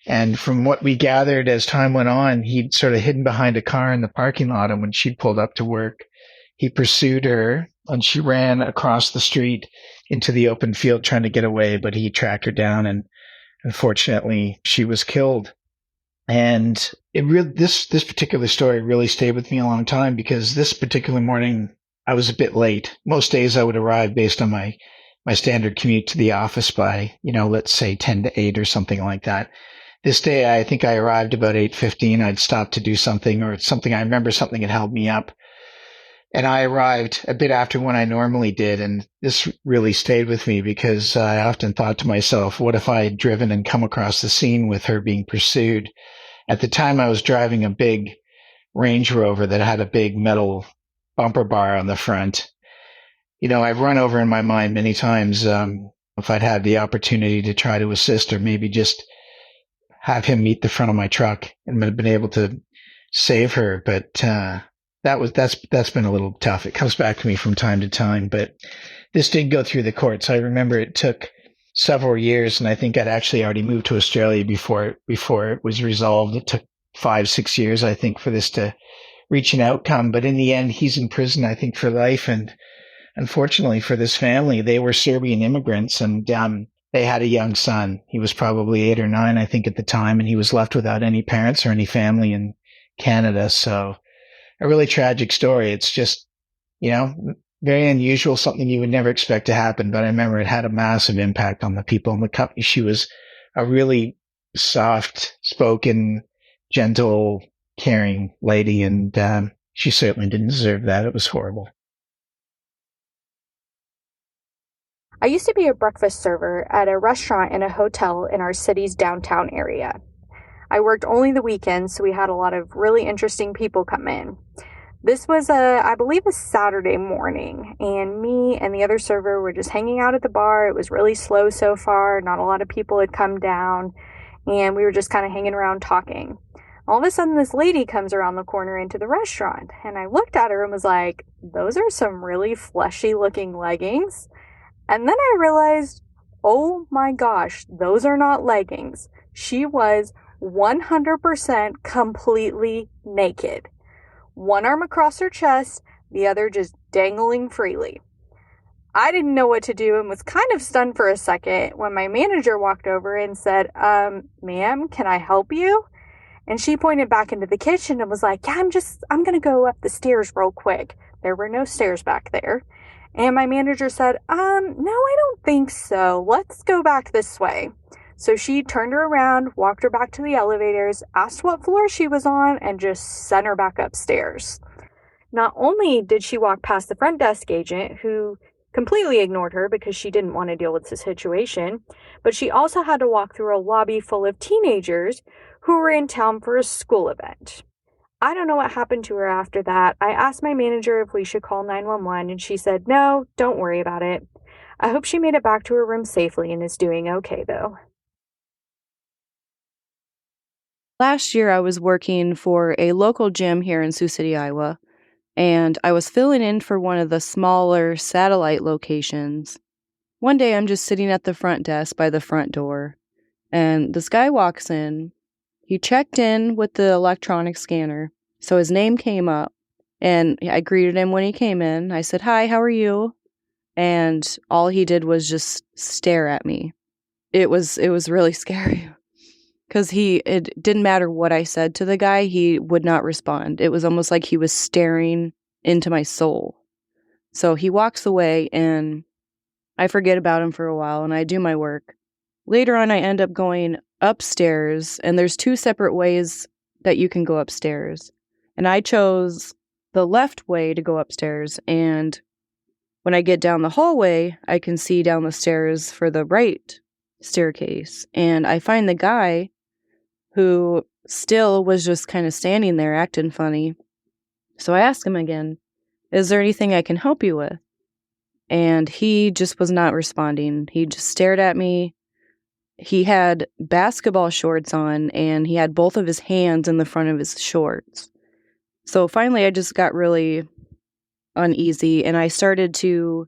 And from what we gathered as time went on, he'd sort of hidden behind a car in the parking lot. And when she pulled up to work, he pursued her and she ran across the street into the open field trying to get away, but he tracked her down and unfortunately she was killed. And this particular story really stayed with me a long time because this particular morning I was a bit late. Most days I would arrive based on my standard commute to the office by, let's say 10 to 8 or something like that. This day, I think I arrived about 8:15. I'd stopped to do something or something. I remember something had held me up. And I arrived a bit after when I normally did. And this really stayed with me because I often thought to myself, what if I had driven and come across the scene with her being pursued? At the time, I was driving a big Range Rover that had a big metal bumper bar on the front. I've run over in my mind many times if I'd had the opportunity to try to assist or maybe just have him meet the front of my truck and been able to save her. But that's been a little tough. It comes back to me from time to time, but this did go through the courts. I remember it took several years, and I think I'd actually already moved to Australia before it was resolved. It took 5-6 years, I think, for this to reach an outcome. But in the end, he's in prison, I think, for life. And unfortunately for this family, they were Serbian immigrants, and they had a young son. He was probably 8 or 9, I think, at the time, and he was left without any parents or any family in Canada. So a really tragic story. It's just, very unusual, something you would never expect to happen. But I remember it had a massive impact on the people in the company. She was a really soft spoken, gentle, caring lady. And she certainly didn't deserve that. It was horrible. I used to be a breakfast server at a restaurant and a hotel in our city's downtown area. I worked only the weekends, so we had a lot of really interesting people come in. This was I believe a Saturday morning, and me and the other server were just hanging out at the bar. It was really slow so far. Not a lot of people had come down, and we were just kind of hanging around talking. All of a sudden, this lady comes around the corner into the restaurant, and I looked at her and was like, those are some really fleshy looking leggings. And then I realized, oh my gosh, those are not leggings. She was 100% completely naked. One arm across her chest, the other just dangling freely. I didn't know what to do and was kind of stunned for a second when my manager walked over and said, ma'am, can I help you? And she pointed back into the kitchen and was like, yeah, I'm going to go up the stairs real quick. There were no stairs back there. And my manager said, no, I don't think so. Let's go back this way. So she turned her around, walked her back to the elevators, asked what floor she was on, and just sent her back upstairs. Not only did she walk past the front desk agent, who completely ignored her because she didn't want to deal with the situation, but she also had to walk through a lobby full of teenagers who were in town for a school event. I don't know what happened to her after that. I asked my manager if we should call 911, and she said, no, don't worry about it. I hope she made it back to her room safely and is doing okay, though. Last year, I was working for a local gym here in Sioux City, Iowa, and I was filling in for one of the smaller satellite locations. One day, I'm just sitting at the front desk by the front door, and this guy walks in. He checked in with the electronic scanner, so his name came up, and I greeted him when he came in. I said, hi, how are you? And all he did was just stare at me. It was really scary. Because it didn't matter what I said to the guy, he would not respond. It was almost like he was staring into my soul. So he walks away, and I forget about him for a while, and I do my work. Later on, I end up going upstairs, and there's 2 separate ways that you can go upstairs. And I chose the left way to go upstairs, and when I get down the hallway, I can see down the stairs for the right staircase. And I find the guy who still was just kind of standing there acting funny. So I asked him again, is there anything I can help you with? And he just was not responding. He just stared at me. He had basketball shorts on, and he had both of his hands in the front of his shorts. So finally, I just got really uneasy, and I started to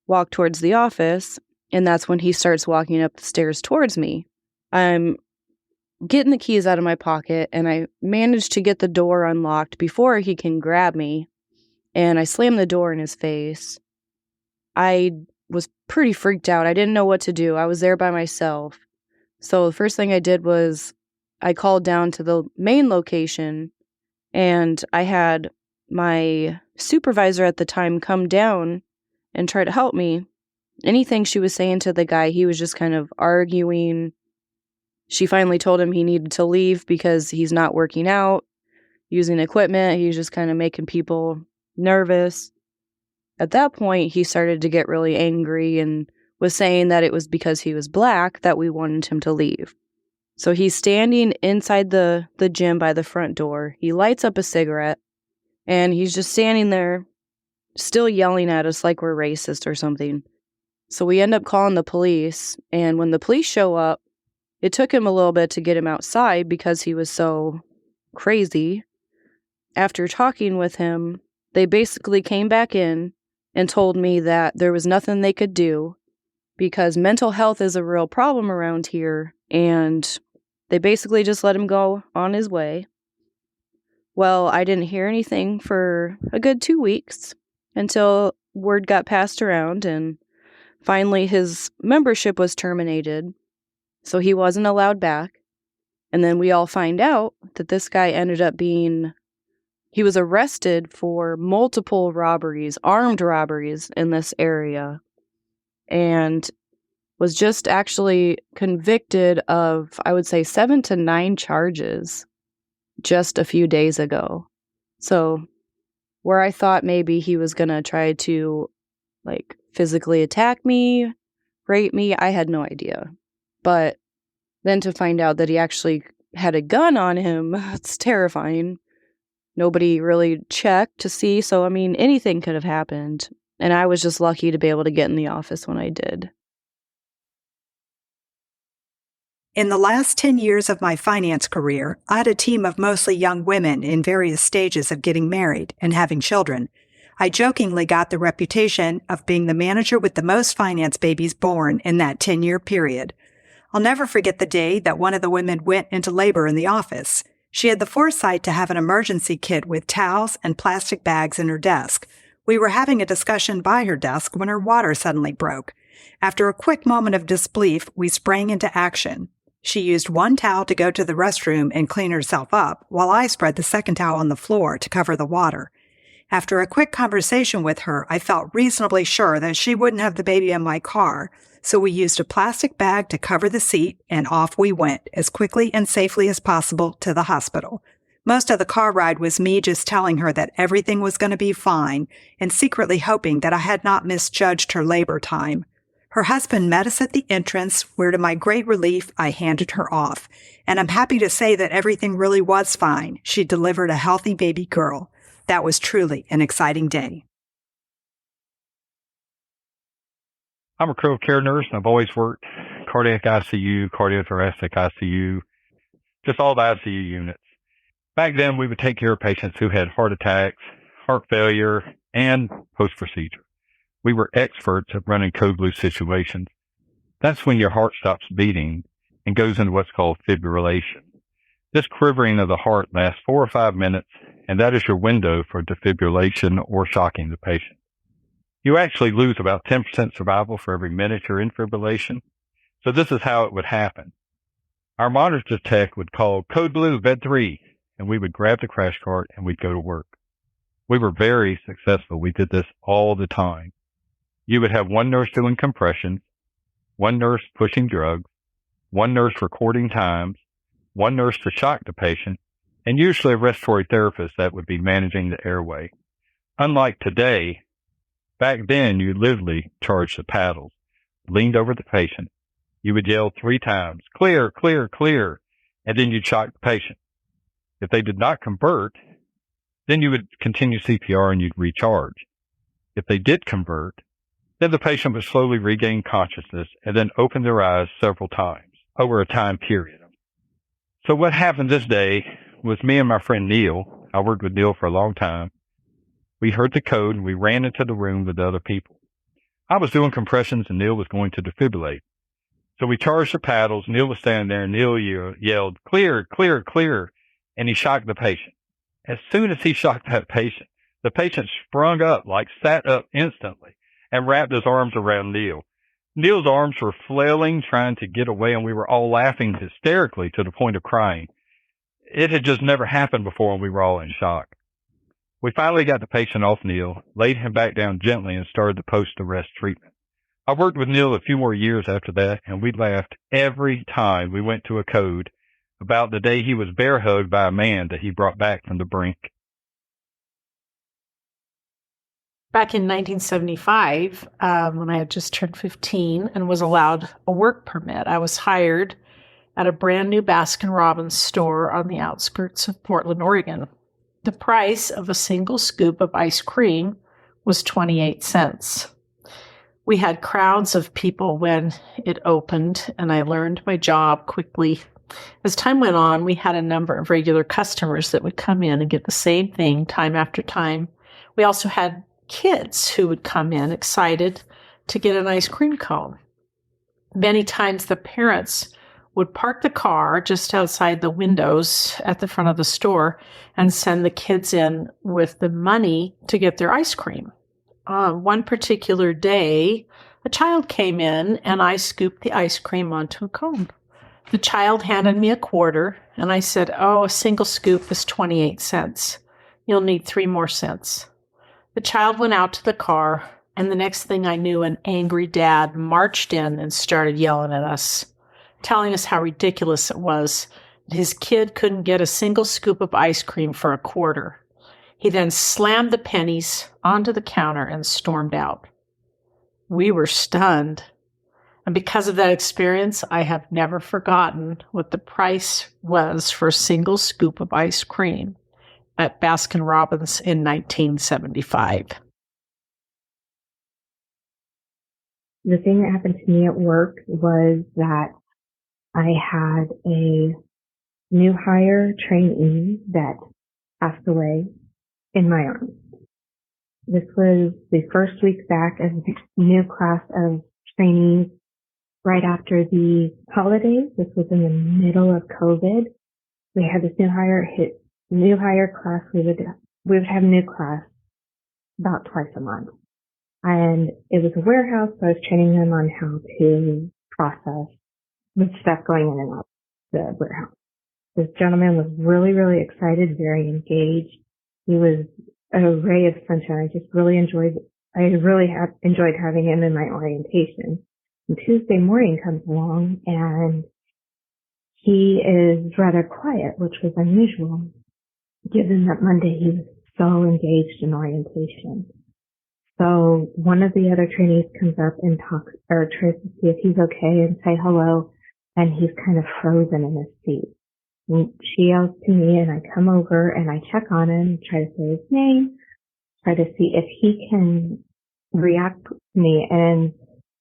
walk towards the office, and that's when he starts walking up the stairs towards me. I'm getting the keys out of my pocket, and I managed to get the door unlocked before he can grab me, and I slammed the door in his face. I was pretty freaked out. I didn't know what to do. I was there by myself. So the first thing I did was I called down to the main location, and I had my supervisor at the time come down and try to help me. Anything she was saying to the guy, he was just kind of arguing. She finally told him he needed to leave because he's not working out, using equipment. He was just kind of making people nervous. At that point, he started to get really angry and was saying that it was because he was black that we wanted him to leave. So he's standing inside the gym by the front door. He lights up a cigarette, and he's just standing there, still yelling at us like we're racist or something. So we end up calling the police, and when the police show up, it took him a little bit to get him outside because he was so crazy. After talking with him, they basically came back in and told me that there was nothing they could do because mental health is a real problem around here, and they basically just let him go on his way. Well, I didn't hear anything for a good 2 weeks until word got passed around, and finally his membership was terminated, so he wasn't allowed back. And then we all find out that this guy ended up he was arrested for multiple robberies, armed robberies in this area, and was just actually convicted of, I would say, 7 to 9 charges just a few days ago. So where I thought maybe he was going to try to physically attack me, rape me, I had no idea. But then to find out that he actually had a gun on him, it's terrifying. Nobody really checked to see. So, I mean, anything could have happened. And I was just lucky to be able to get in the office when I did. In the last 10 years of my finance career, I had a team of mostly young women in various stages of getting married and having children. I jokingly got the reputation of being the manager with the most finance babies born in that 10-year period. I'll never forget the day that one of the women went into labor in the office. She had the foresight to have an emergency kit with towels and plastic bags in her desk. We were having a discussion by her desk when her water suddenly broke. After a quick moment of disbelief, we sprang into action. She used one towel to go to the restroom and clean herself up, while I spread the second towel on the floor to cover the water. After a quick conversation with her, I felt reasonably sure that she wouldn't have the baby in my car, so we used a plastic bag to cover the seat, and off we went, as quickly and safely as possible, to the hospital. Most of the car ride was me just telling her that everything was going to be fine, and secretly hoping that I had not misjudged her labor time. Her husband met us at the entrance, where to my great relief, I handed her off. And I'm happy to say that everything really was fine. She delivered a healthy baby girl. That was truly an exciting day. I'm a critical care nurse, and I've always worked cardiac ICU, cardiothoracic ICU, just all the ICU units. Back then, we would take care of patients who had heart attacks, heart failure, and post-procedure. We were experts at running code blue situations. That's when your heart stops beating and goes into what's called fibrillation. This quivering of the heart lasts 4 or 5 minutes, and that is your window for defibrillation or shocking the patient. You actually lose about 10% survival for every minute you're in fibrillation. So this is how it would happen. Our monitor tech would call code blue, bed 3, and we would grab the crash cart and we'd go to work. We were very successful. We did this all the time. You would have one nurse doing compressions, one nurse pushing drugs, one nurse recording times, one nurse to shock the patient, and usually a respiratory therapist that would be managing the airway. Unlike today, back then you literally charged the paddles, leaned over the patient. You would yell 3 times, clear, clear, clear, and then you'd shock the patient. If they did not convert, then you would continue CPR and you'd recharge. If they did convert, then the patient would slowly regain consciousness and then open their eyes several times over a time period. So what happened this day was me and my friend Neil, I worked with Neil for a long time, we heard the code and we ran into the room with the other people. I was doing compressions and Neil was going to defibrillate. So we charged the paddles, Neil was standing there and Neil yelled, clear, clear, clear, and he shocked the patient. As soon as he shocked that patient, the patient sprung up, sat up instantly, and wrapped his arms around Neil. Neil's arms were flailing, trying to get away, and we were all laughing hysterically to the point of crying. It had just never happened before, and we were all in shock. We finally got the patient off Neil, laid him back down gently, and started the post-arrest treatment. I worked with Neil a few more years after that, and we laughed every time we went to a code about the day he was bear hugged by a man that he brought back from the brink. Back in 1975, when I had just turned 15 and was allowed a work permit, I was hired at a brand new Baskin-Robbins store on the outskirts of Portland, Oregon. The price of a single scoop of ice cream was 28 cents. We had crowds of people when it opened, and I learned my job quickly. As time went on, we had a number of regular customers that would come in and get the same thing time after time. We also had kids who would come in excited to get an ice cream cone. Many times the parents would park the car just outside the windows at the front of the store and send the kids in with the money to get their ice cream. One particular day, a child came in and I scooped the ice cream onto a cone. The child handed me a quarter, and I said, "Oh, a single scoop is 28 cents. You'll need 3 more cents." The child went out to the car, and the next thing I knew, an angry dad marched in and started yelling at us, telling us how ridiculous it was that his kid couldn't get a single scoop of ice cream for a quarter. He then slammed the pennies onto the counter and stormed out. We were stunned. And because of that experience, I have never forgotten what the price was for a single scoop of ice cream at Baskin-Robbins in 1975. The thing that happened to me at work was that I had a new hire trainee that passed away in my arms. This was the first week back of the new class of trainees right after the holidays. This was in the middle of COVID. We had this new hire class. We would have new class about twice a month. And it was a warehouse, so I was training them on how to process the stuff going in and out of the warehouse. This gentleman was really, really excited, very engaged. He was a ray of sunshine. I really enjoyed having him in my orientation. And Tuesday morning comes along, and he is rather quiet, which was unusual, given that Monday he was so engaged in orientation. So one of the other trainees comes up and talks, or tries to see if he's okay and say hello, and he's kind of frozen in his seat. And she yells to me, and I come over and I check on him, try to say his name, try to see if he can react to me, and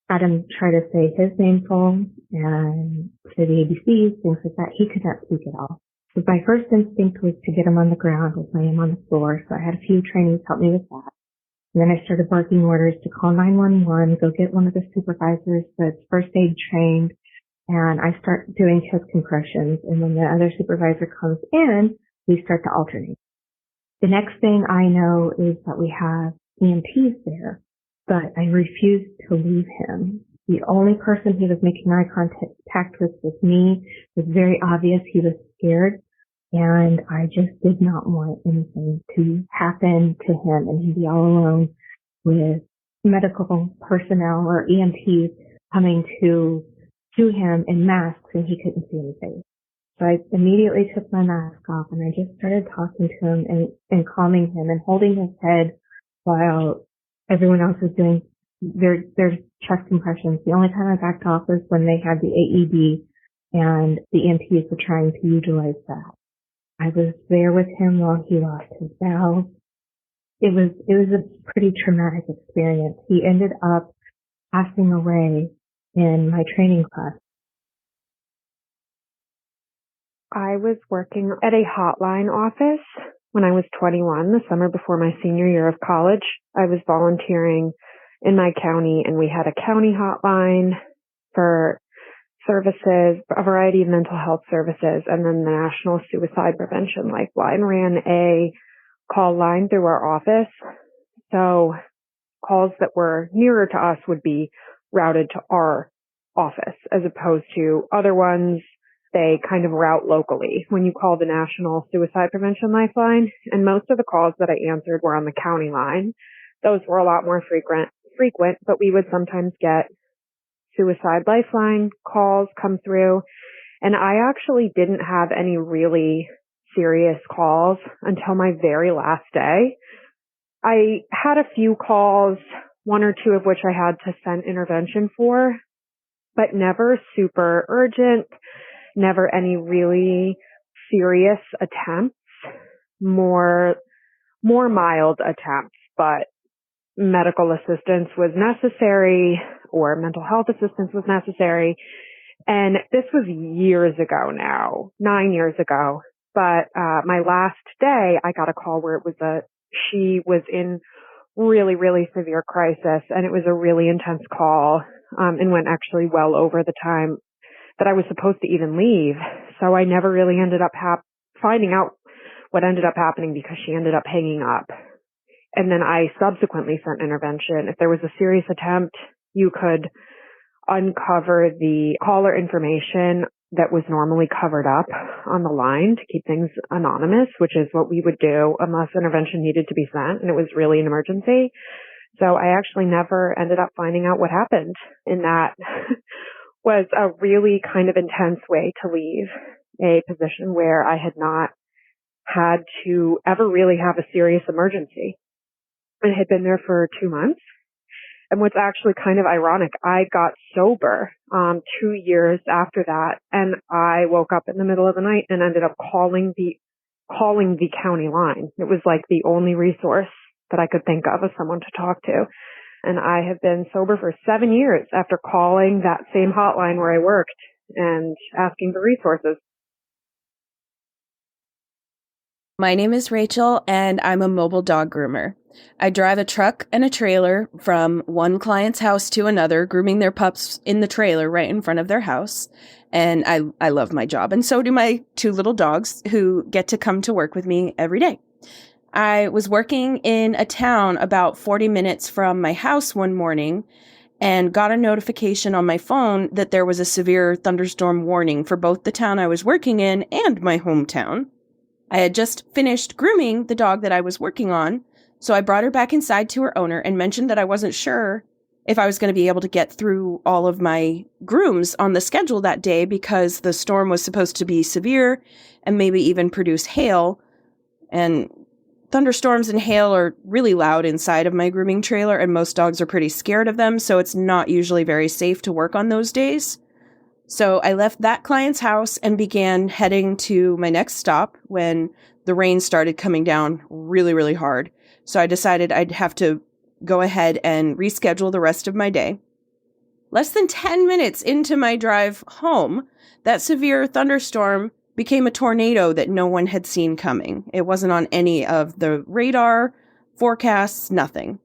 had him try to say his name full and say the ABCs, things like that. He could not speak at all. So my first instinct was to get him on the ground and lay him on the floor. So I had a few trainees help me with that. And then I started barking orders to call 911, go get one of the supervisors that's first aid trained, and I start doing chest compressions. And when the other supervisor comes in, we start to alternate. The next thing I know is that we have EMTs there, but I refused to leave him. The only person he was making eye contact with was me. It was very obvious he was scared, and I just did not want anything to happen to him and he'd be all alone with medical personnel or EMTs coming to him in masks, and he couldn't see anything. So I immediately took my mask off, and I just started talking to him and calming him and holding his head while everyone else was doing their chest compressions. The only time I backed off was when they had the AED and the EMTs were trying to utilize that. I was there with him while he lost his valve. It was a pretty traumatic experience. He ended up passing away in my training class. I was working at a hotline office when I was 21, the summer before my senior year of college. I was volunteering in my county, and we had a county hotline for services, a variety of mental health services, and then the National Suicide Prevention Lifeline ran a call line through our office. So calls that were nearer to us would be routed to our office, as opposed to other ones they kind of route locally when you call the National Suicide Prevention Lifeline. And most of the calls that I answered were on the county line. Those were a lot more frequent, but we would sometimes get Suicide Lifeline calls come through. And I actually didn't have any really serious calls until my very last day. I had a few calls, one or two of which I had to send intervention for, but never super urgent, never any really serious attempts, more mild attempts, but medical assistance was necessary or mental health assistance was necessary. And this was years ago now, 9 years ago. But my last day, I got a call where she was in really, really severe crisis, and it was a really intense call, and went actually well over the time that I was supposed to even leave. So I never really ended up finding out what ended up happening because she ended up hanging up. And then I subsequently sent intervention. If there was a serious attempt, you could uncover the caller information that was normally covered up on the line to keep things anonymous, which is what we would do unless intervention needed to be sent and it was really an emergency. So I actually never ended up finding out what happened, and that was a really kind of intense way to leave a position where I had not had to ever really have a serious emergency. I had been there for 2 months. And what's actually kind of ironic, I got sober 2 years after that, and I woke up in the middle of the night and ended up calling the county line. It was like the only resource that I could think of as someone to talk to. And I have been sober for 7 years after calling that same hotline where I worked and asking for resources. My name is Rachel, and I'm a mobile dog groomer. I drive a truck and a trailer from one client's house to another, grooming their pups in the trailer right in front of their house. And I love my job, and so do my 2 little dogs who get to come to work with me every day. I was working in a town about 40 minutes from my house one morning and got a notification on my phone that there was a severe thunderstorm warning for both the town I was working in and my hometown. I had just finished grooming the dog that I was working on, so I brought her back inside to her owner and mentioned that I wasn't sure if I was going to be able to get through all of my grooms on the schedule that day because the storm was supposed to be severe and maybe even produce hail. And thunderstorms and hail are really loud inside of my grooming trailer, and most dogs are pretty scared of them, so it's not usually very safe to work on those days. So I left that client's house and began heading to my next stop when the rain started coming down really, really hard. So I decided I'd have to go ahead and reschedule the rest of my day. Less than 10 minutes into my drive home, that severe thunderstorm became a tornado that no one had seen coming. It wasn't on any of the radar, forecasts, nothing.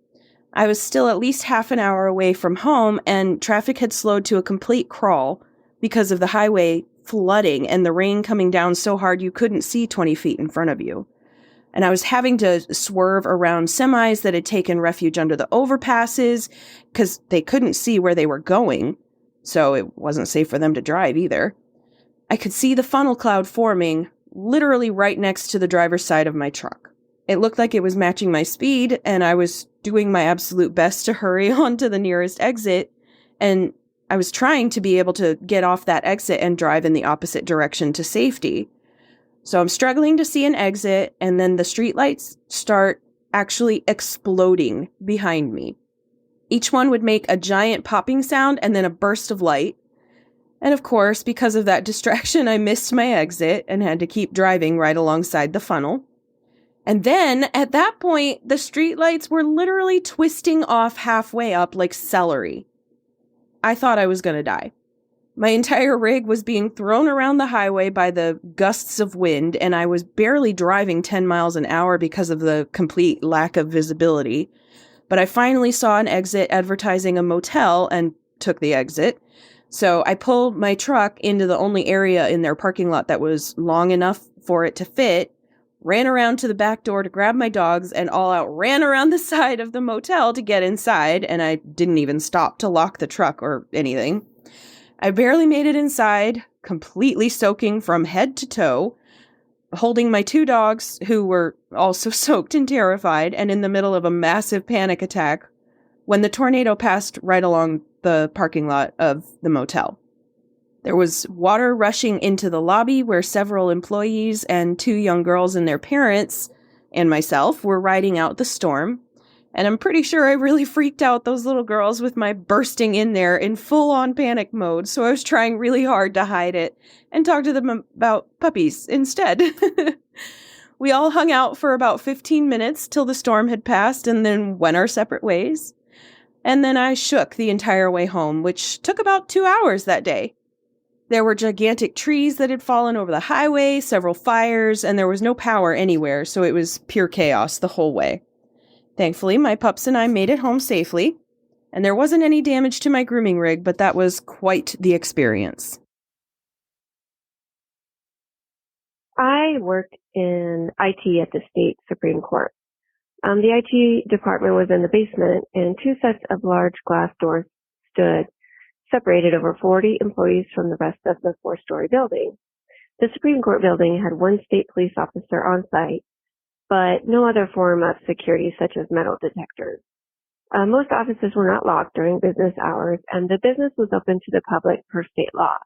I was still at least half an hour away from home, and traffic had slowed to a complete crawl because of the highway flooding and the rain coming down so hard you couldn't see 20 feet in front of you. And I was having to swerve around semis that had taken refuge under the overpasses because they couldn't see where they were going, so it wasn't safe for them to drive either. I could see the funnel cloud forming literally right next to the driver's side of my truck. It looked like it was matching my speed, and I was doing my absolute best to hurry on to the nearest exit, and I was trying to be able to get off that exit and drive in the opposite direction to safety. So I'm struggling to see an exit, and then the streetlights start actually exploding behind me. Each one would make a giant popping sound and then a burst of light. And of course, because of that distraction, I missed my exit and had to keep driving right alongside the funnel. And then, at that point, the streetlights were literally twisting off halfway up like celery. I thought I was going to die. My entire rig was being thrown around the highway by the gusts of wind, and I was barely driving 10 miles an hour because of the complete lack of visibility. But I finally saw an exit advertising a motel and took the exit. So I pulled my truck into the only area in their parking lot that was long enough for it to fit, ran around to the back door to grab my dogs, and all out ran around the side of the motel to get inside, and I didn't even stop to lock the truck or anything. I barely made it inside, completely soaking from head to toe, holding my 2 dogs, who were also soaked and terrified, and in the middle of a massive panic attack, when the tornado passed right along the parking lot of the motel. There was water rushing into the lobby where several employees and 2 young girls and their parents and myself were riding out the storm. And I'm pretty sure I really freaked out those little girls with my bursting in there in full-on panic mode, so I was trying really hard to hide it and talk to them about puppies instead. We all hung out for about 15 minutes till the storm had passed and then went our separate ways. And then I shook the entire way home, which took about 2 hours that day. There were gigantic trees that had fallen over the highway, several fires, and there was no power anywhere, so it was pure chaos the whole way. Thankfully, my pups and I made it home safely, and there wasn't any damage to my grooming rig, but that was quite the experience. I worked in IT at the state Supreme Court. The IT department was in the basement, and 2 sets of large glass doors stood separated over 40 employees from the rest of the 4-story building. The Supreme Court building had one state police officer on site, but no other form of security such as metal detectors. Most offices were not locked during business hours, and the business was open to the public per state law.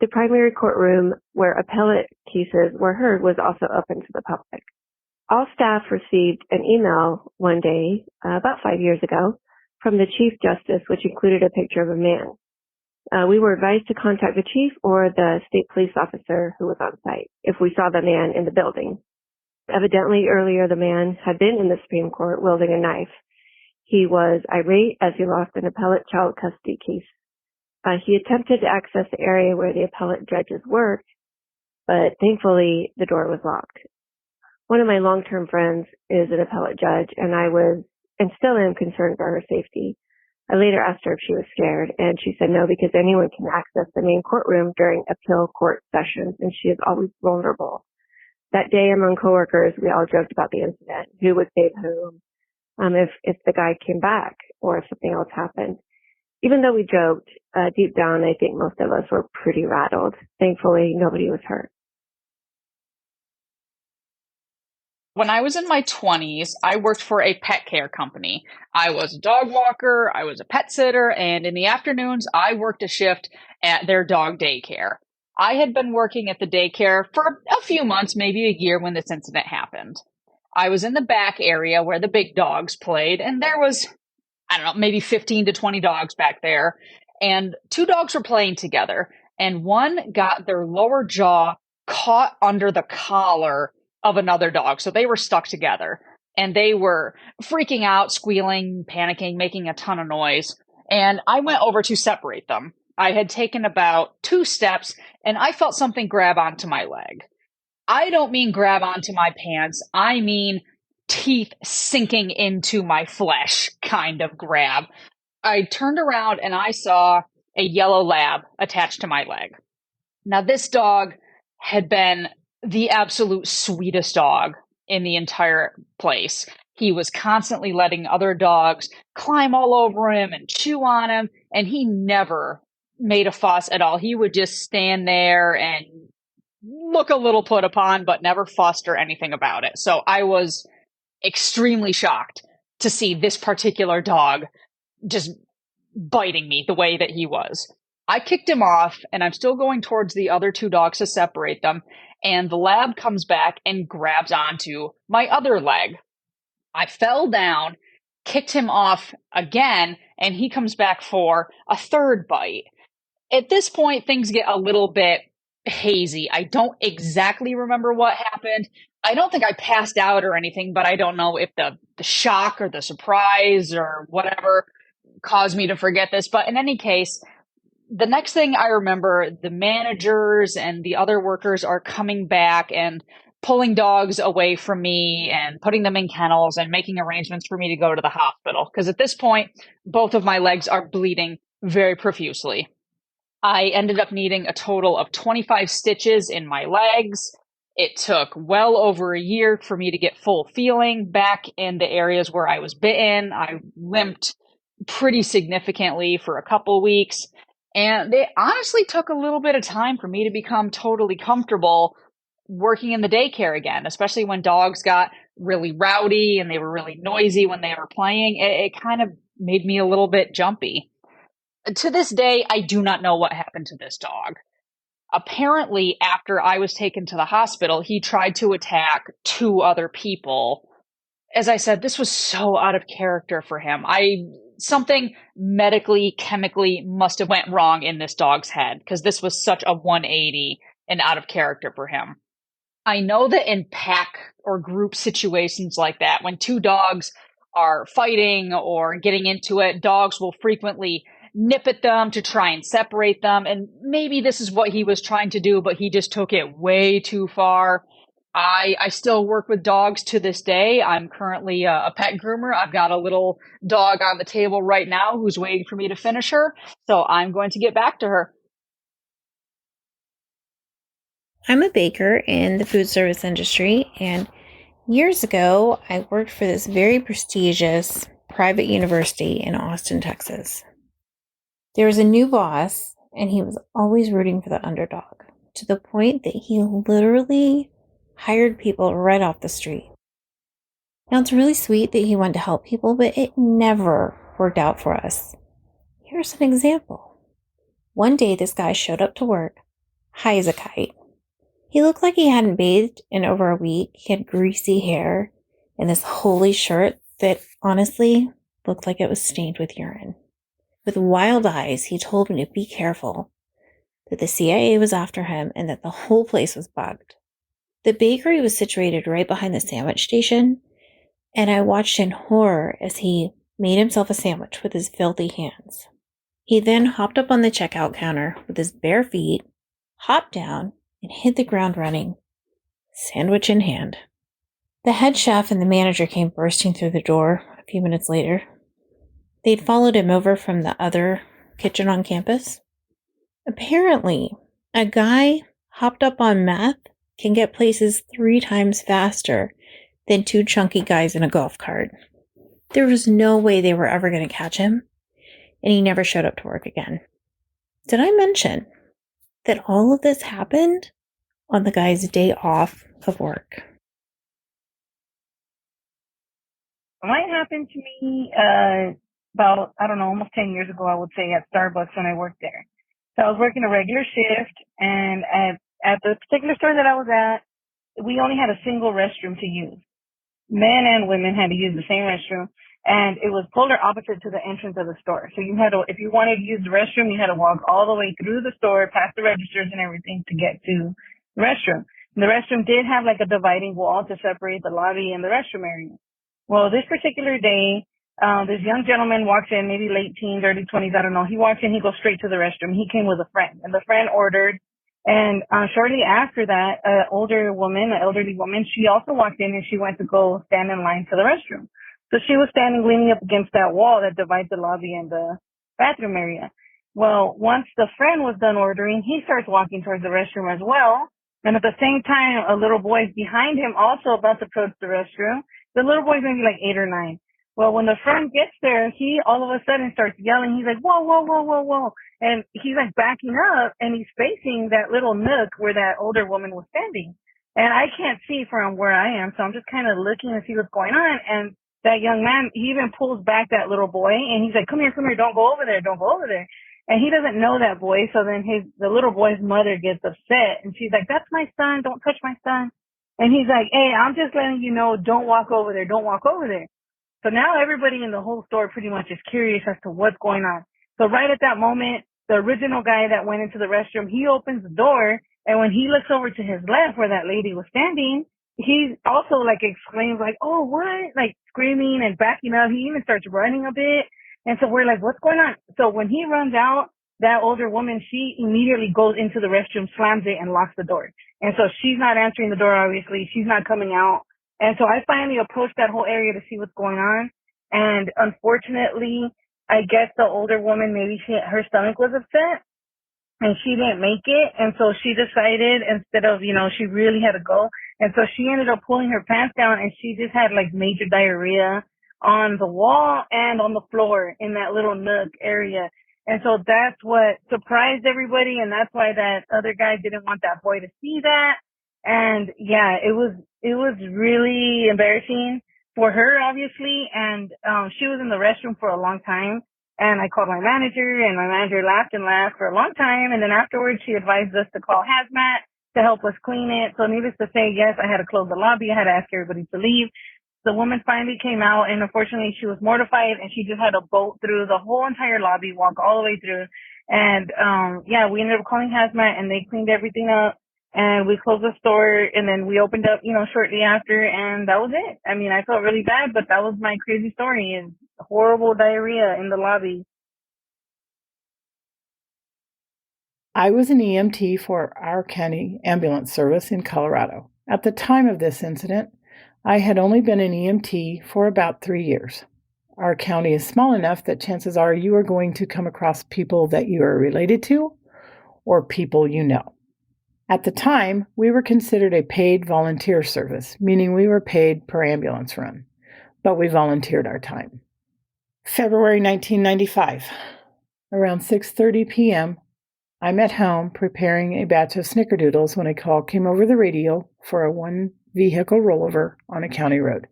The primary courtroom where appellate cases were heard was also open to the public. All staff received an email one day, about 5 years ago, from the Chief Justice, which included a picture of a man. We were advised to contact the chief or the state police officer who was on site if we saw the man in the building. Evidently, earlier the man had been in the Supreme Court wielding a knife. He was irate as he lost an appellate child custody case. He attempted to access the area where the appellate judges worked, but thankfully the door was locked. One of my long-term friends is an appellate judge, and I was, and still am, concerned for her safety. I later asked her if she was scared, and she said no, because anyone can access the main courtroom during appeal court sessions, and she is always vulnerable. That day among coworkers, we all joked about the incident, who would save whom, if the guy came back or if something else happened. Even though we joked, deep down, I think most of us were pretty rattled. Thankfully, nobody was hurt. When I was in my 20s, I worked for a pet care company. I was a dog walker, I was a pet sitter, and in the afternoons, I worked a shift at their dog daycare. I had been working at the daycare for a few months, maybe a year, when this incident happened. I was in the back area where the big dogs played, and there was, I don't know, maybe 15 to 20 dogs back there. And 2 dogs were playing together, and one got their lower jaw caught under the collar of another dog. So they were stuck together, and they were freaking out, squealing, panicking, making a ton of noise. And I went over to separate them. I had taken about 2 steps, and I felt something grab onto my leg. I don't mean grab onto my pants. I mean teeth sinking into my flesh kind of grab. I turned around and I saw a yellow lab attached to my leg. Now, this dog had been the absolute sweetest dog in the entire place. He was constantly letting other dogs climb all over him and chew on him, and he never made a fuss at all. He would just stand there and look a little put upon, but never fussed or anything about it. So I was extremely shocked to see this particular dog just biting me the way that he was. I kicked him off, and I'm still going towards the other 2 dogs to separate them, and the lab comes back and grabs onto my other leg. I fell down, kicked him off again, and he comes back for a 3rd bite. At this point, things get a little bit hazy. I don't exactly remember what happened. I don't think I passed out or anything, but I don't know if the shock or the surprise or whatever caused me to forget this. But in any case, the next thing I remember, the managers and the other workers are coming back and pulling dogs away from me and putting them in kennels and making arrangements for me to go to the hospital. Because at this point, both of my legs are bleeding very profusely. I ended up needing a total of 25 stitches in my legs. It took well over a year for me to get full feeling back in the areas where I was bitten. I limped pretty significantly for a couple weeks. And it honestly took a little bit of time for me to become totally comfortable working in the daycare again, especially when dogs got really rowdy and they were really noisy when they were playing. It kind of made me a little bit jumpy. To this day, I do not know what happened to this dog. Apparently, after I was taken to the hospital, he tried to attack 2 other people. As I said, this was so out of character for him. Something medically, chemically must have went wrong in this dog's head, because this was such a 180 and out of character for him. I know that in pack or group situations like that, when 2 dogs are fighting or getting into it, dogs will frequently nip at them to try and separate them. And maybe this is what he was trying to do, but he just took it way too far. I still work with dogs to this day. I'm currently a pet groomer. I've got a little dog on the table right now who's waiting for me to finish her. So I'm going to get back to her. I'm a baker in the food service industry, and years ago, I worked for this very prestigious private university in Austin, Texas. There was a new boss, and he was always rooting for the underdog, to the point that he literally hired people right off the street. Now, it's really sweet that he wanted to help people, but it never worked out for us. Here's an example. One day, this guy showed up to work, high as a kite. He looked like he hadn't bathed in over a week. He had greasy hair and this holey shirt that honestly looked like it was stained with urine. With wild eyes, he told me to be careful, that the CIA was after him and that the whole place was bugged. The bakery was situated right behind the sandwich station, and I watched in horror as he made himself a sandwich with his filthy hands. He then hopped up on the checkout counter with his bare feet, hopped down, and hit the ground running, sandwich in hand. The head chef and the manager came bursting through the door a few minutes later. They'd followed him over from the other kitchen on campus. Apparently, a guy hopped up on meth can get places 3 times faster than 2 chunky guys in a golf cart. There was no way they were ever going to catch him, and he never showed up to work again. Did I mention that all of this happened on the guy's day off of work? Mine happened to me about, almost 10 years ago, I would say, at Starbucks when I worked there. So I was working a regular shift, and at the particular store that I was at, we only had a single restroom to use. Men and women had to use the same restroom, and it was polar opposite to the entrance of the store. So if you wanted to use the restroom, you had to walk all the way through the store, past the registers and everything to get to the restroom. And the restroom did have like a dividing wall to separate the lobby and the restroom area. Well, this particular day, this young gentleman walks in, maybe late teens, early 20s, I don't know. He walks in, he goes straight to the restroom. He came with a friend, and the friend ordered. And shortly after that, an elderly woman, she also walked in and she went to go stand in line for the restroom. So she was standing leaning up against that wall that divides the lobby and the bathroom area. Well, once the friend was done ordering, he starts walking towards the restroom as well. And at the same time, a little boy's behind him also about to approach the restroom. The little boy's maybe like 8 or 9. Well, when the friend gets there, he all of a sudden starts yelling. He's like, whoa, whoa, whoa, whoa, whoa. And he's like backing up, and he's facing that little nook where that older woman was standing. And I can't see from where I am, so I'm just kind of looking to see what's going on. And that young man, he even pulls back that little boy, and he's like, come here, don't go over there, don't go over there. And he doesn't know that boy, so then the little boy's mother gets upset, and she's like, that's my son, don't touch my son. And he's like, hey, I'm just letting you know, don't walk over there, don't walk over there. So now everybody in the whole store pretty much is curious as to what's going on. So right at that moment, the original guy that went into the restroom, he opens the door, and when he looks over to his left where that lady was standing, he also like exclaims like, oh, what? Like screaming and backing up. He even starts running a bit. And so we're like, what's going on? So when he runs out, that older woman, she immediately goes into the restroom, slams it, and locks the door. And so she's not answering the door, obviously. She's not coming out. And so I finally approached that whole area to see what's going on. And unfortunately, I guess the older woman, maybe her stomach was upset and she didn't make it. And so she decided instead of, she really had to go. And so she ended up pulling her pants down, and she just had like major diarrhea on the wall and on the floor in that little nook area. And so that's what surprised everybody. And that's why that other guy didn't want that boy to see that. And yeah, it was really embarrassing for her, obviously. And, she was in the restroom for a long time. And I called my manager, and my manager laughed and laughed for a long time. And then afterwards, she advised us to call hazmat to help us clean it. So needless to say, yes, I had to close the lobby. I had to ask everybody to leave. The woman finally came out, and unfortunately, she was mortified, and she just had to bolt through the whole entire lobby, walk all the way through. And, we ended up calling hazmat, and they cleaned everything up. And we closed the store, and then we opened up, shortly after, and that was it. I mean, I felt really bad, but that was my crazy story, is horrible diarrhea in the lobby. I was an EMT for our county ambulance service in Colorado. At the time of this incident, I had only been an EMT for about 3 years. Our county is small enough that chances are you are going to come across people that you are related to or people you know. At the time, we were considered a paid volunteer service, meaning we were paid per ambulance run, but we volunteered our time. February 1995. Around 6:30 p.m., I'm at home preparing a batch of snickerdoodles when a call came over the radio for a one-vehicle rollover on a county road.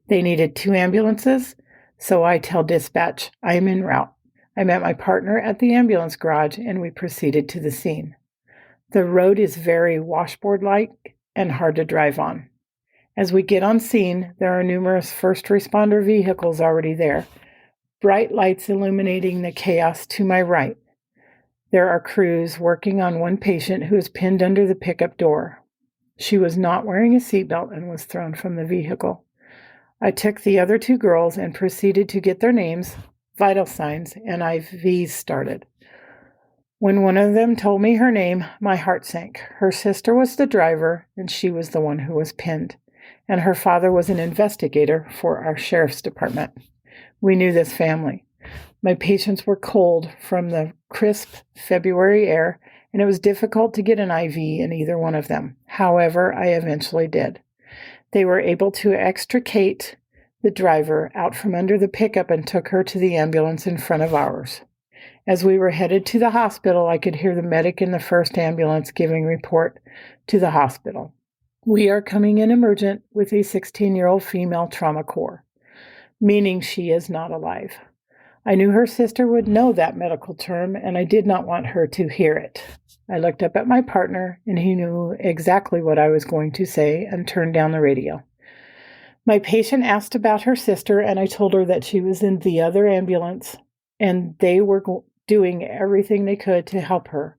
They needed 2 ambulances, so I tell dispatch I am en route. I met my partner at the ambulance garage and we proceeded to the scene. The road is very washboard-like and hard to drive on. As we get on scene, there are numerous first responder vehicles already there, bright lights illuminating the chaos to my right. There are crews working on one patient who is pinned under the pickup door. She was not wearing a seatbelt and was thrown from the vehicle. I took the other 2 girls and proceeded to get their names, vital signs, and IVs started. When one of them told me her name, my heart sank. Her sister was the driver, and she was the one who was pinned, and her father was an investigator for our sheriff's department. We knew this family. My patients were cold from the crisp February air, and it was difficult to get an IV in either one of them. However, I eventually did. They were able to extricate the driver out from under the pickup and took her to the ambulance in front of ours. As we were headed to the hospital, I could hear the medic in the first ambulance giving report to the hospital. We are coming in emergent with a 16-year-old female trauma core, meaning she is not alive. I knew her sister would know that medical term, and I did not want her to hear it. I looked up at my partner, and he knew exactly what I was going to say and turned down the radio. My patient asked about her sister, and I told her that she was in the other ambulance, and they were doing everything they could to help her.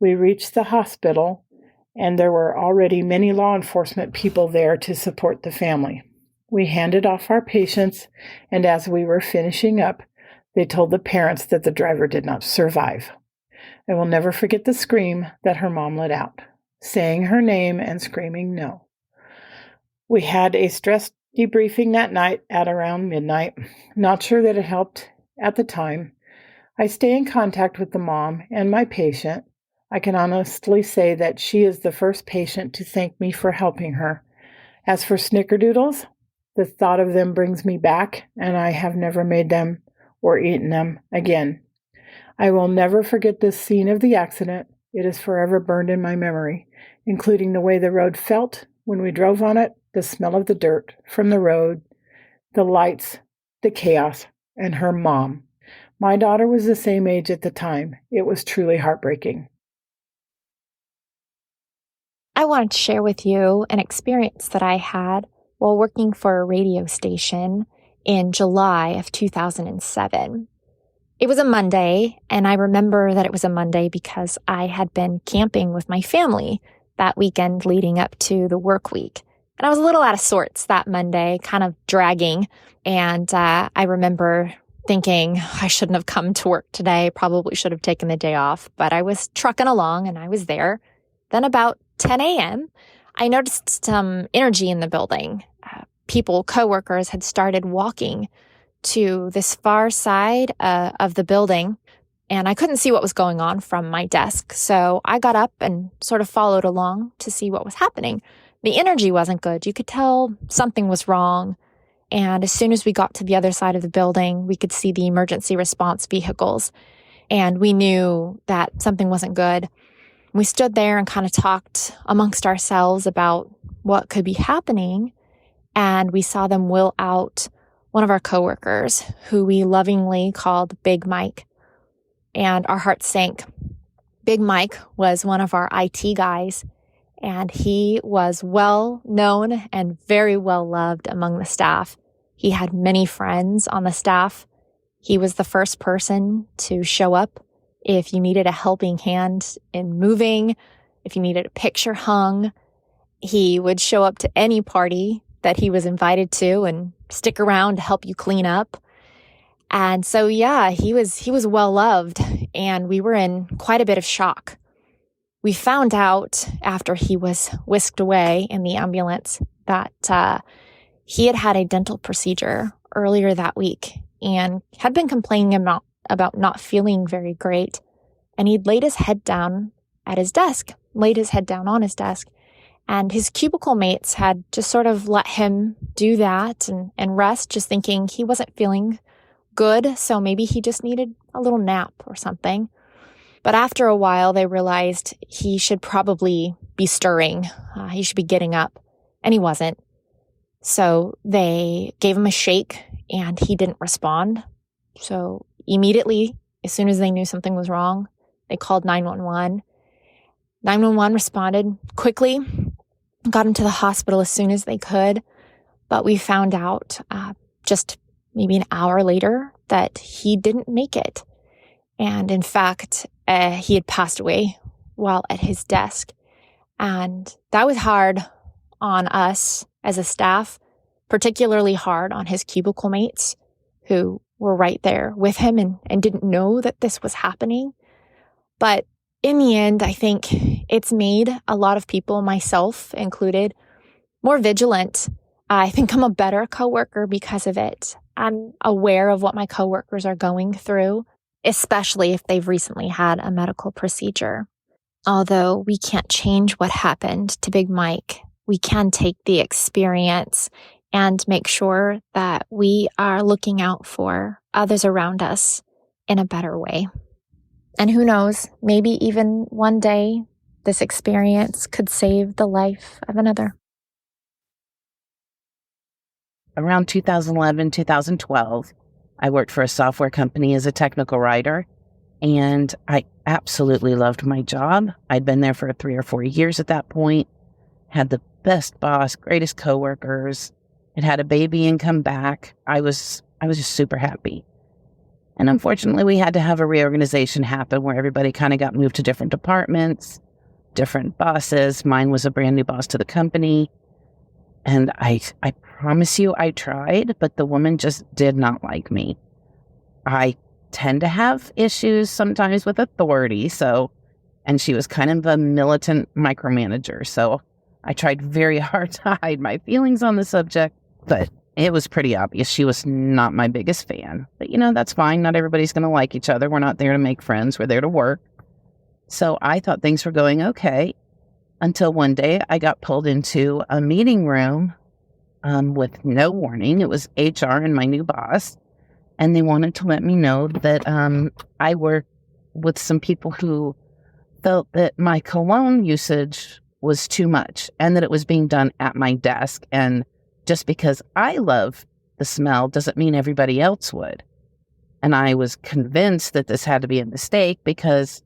We reached the hospital, and there were already many law enforcement people there to support the family. We handed off our patients, and as we were finishing up, they told the parents that the driver did not survive. I will never forget the scream that her mom let out, saying her name and screaming no. We had a stress debriefing that night at around midnight. Not sure that it helped at the time. I stay in contact with the mom and my patient. I can honestly say that she is the first patient to thank me for helping her. As for snickerdoodles, the thought of them brings me back, and I have never made them or eaten them again. I will never forget this scene of the accident. It is forever burned in my memory, including the way the road felt when we drove on it, the smell of the dirt from the road, the lights, the chaos, and her mom. My daughter was the same age at the time. It was truly heartbreaking. I wanted to share with you an experience that I had while working for a radio station in July of 2007. It was a Monday, and I remember that it was a Monday because I had been camping with my family that weekend leading up to the work week. And I was a little out of sorts that Monday, kind of dragging. And I remember thinking I shouldn't have come to work today, probably should have taken the day off. But I was trucking along and I was there. Then about 10 a.m., I noticed some energy in the building. Coworkers had started walking to this far side of the building, and I couldn't see what was going on from my desk. So I got up and sort of followed along to see what was happening. The energy wasn't good. You could tell something was wrong. And as soon as we got to the other side of the building, we could see the emergency response vehicles. And we knew that something wasn't good. We stood there and kind of talked amongst ourselves about what could be happening. And we saw them wheel out one of our coworkers, who we lovingly called Big Mike. And our hearts sank. Big Mike was one of our IT guys, and he was well known and very well loved among the staff. He had many friends on the staff. He was the first person to show up if you needed a helping hand in moving, if you needed a picture hung. He would show up to any party that he was invited to and stick around to help you clean up. And so, yeah, he was well loved, and we were in quite a bit of shock. We found out after he was whisked away in the ambulance that he had had a dental procedure earlier that week and had been complaining about not feeling very great. And he'd laid his head down on his desk, and his cubicle mates had just sort of let him do that and rest, just thinking he wasn't feeling good, so maybe he just needed a little nap or something. But after a while, they realized he should probably be stirring. He should be getting up, and he wasn't. So they gave him a shake, and he didn't respond. So immediately, as soon as they knew something was wrong, they called 911. 911 responded quickly, got him to the hospital as soon as they could. But we found out just maybe an hour later that he didn't make it. And in fact, he had passed away while at his desk. And that was hard on us as a staff, particularly hard on his cubicle mates who were right there with him and didn't know that this was happening. But in the end, I think it's made a lot of people, myself included, more vigilant. I think I'm a better coworker because of it. I'm aware of what my coworkers are going through, especially if they've recently had a medical procedure. Although we can't change what happened to Big Mike, we can take the experience and make sure that we are looking out for others around us in a better way. And who knows, maybe even one day this experience could save the life of another. Around 2011, 2012, I worked for a software company as a technical writer, and I absolutely loved my job. I'd been there for 3 or 4 years at that point, had the best boss, greatest coworkers, had a baby and come back. I was just super happy. And unfortunately, we had to have a reorganization happen where everybody kind of got moved to different departments, different bosses. Mine was a brand new boss to the company. And I promise you, I tried, but the woman just did not like me. I tend to have issues sometimes with authority, and she was kind of a militant micromanager. So I tried very hard to hide my feelings on the subject, but it was pretty obvious she was not my biggest fan. But, that's fine. Not everybody's going to like each other. We're not there to make friends. We're there to work. So I thought things were going okay until one day I got pulled into a meeting room with no warning. It was HR and my new boss. And they wanted to let me know that I worked with some people who felt that my cologne usage was too much and that it was being done at my desk. And just because I love the smell doesn't mean everybody else would. And I was convinced that this had to be a mistake because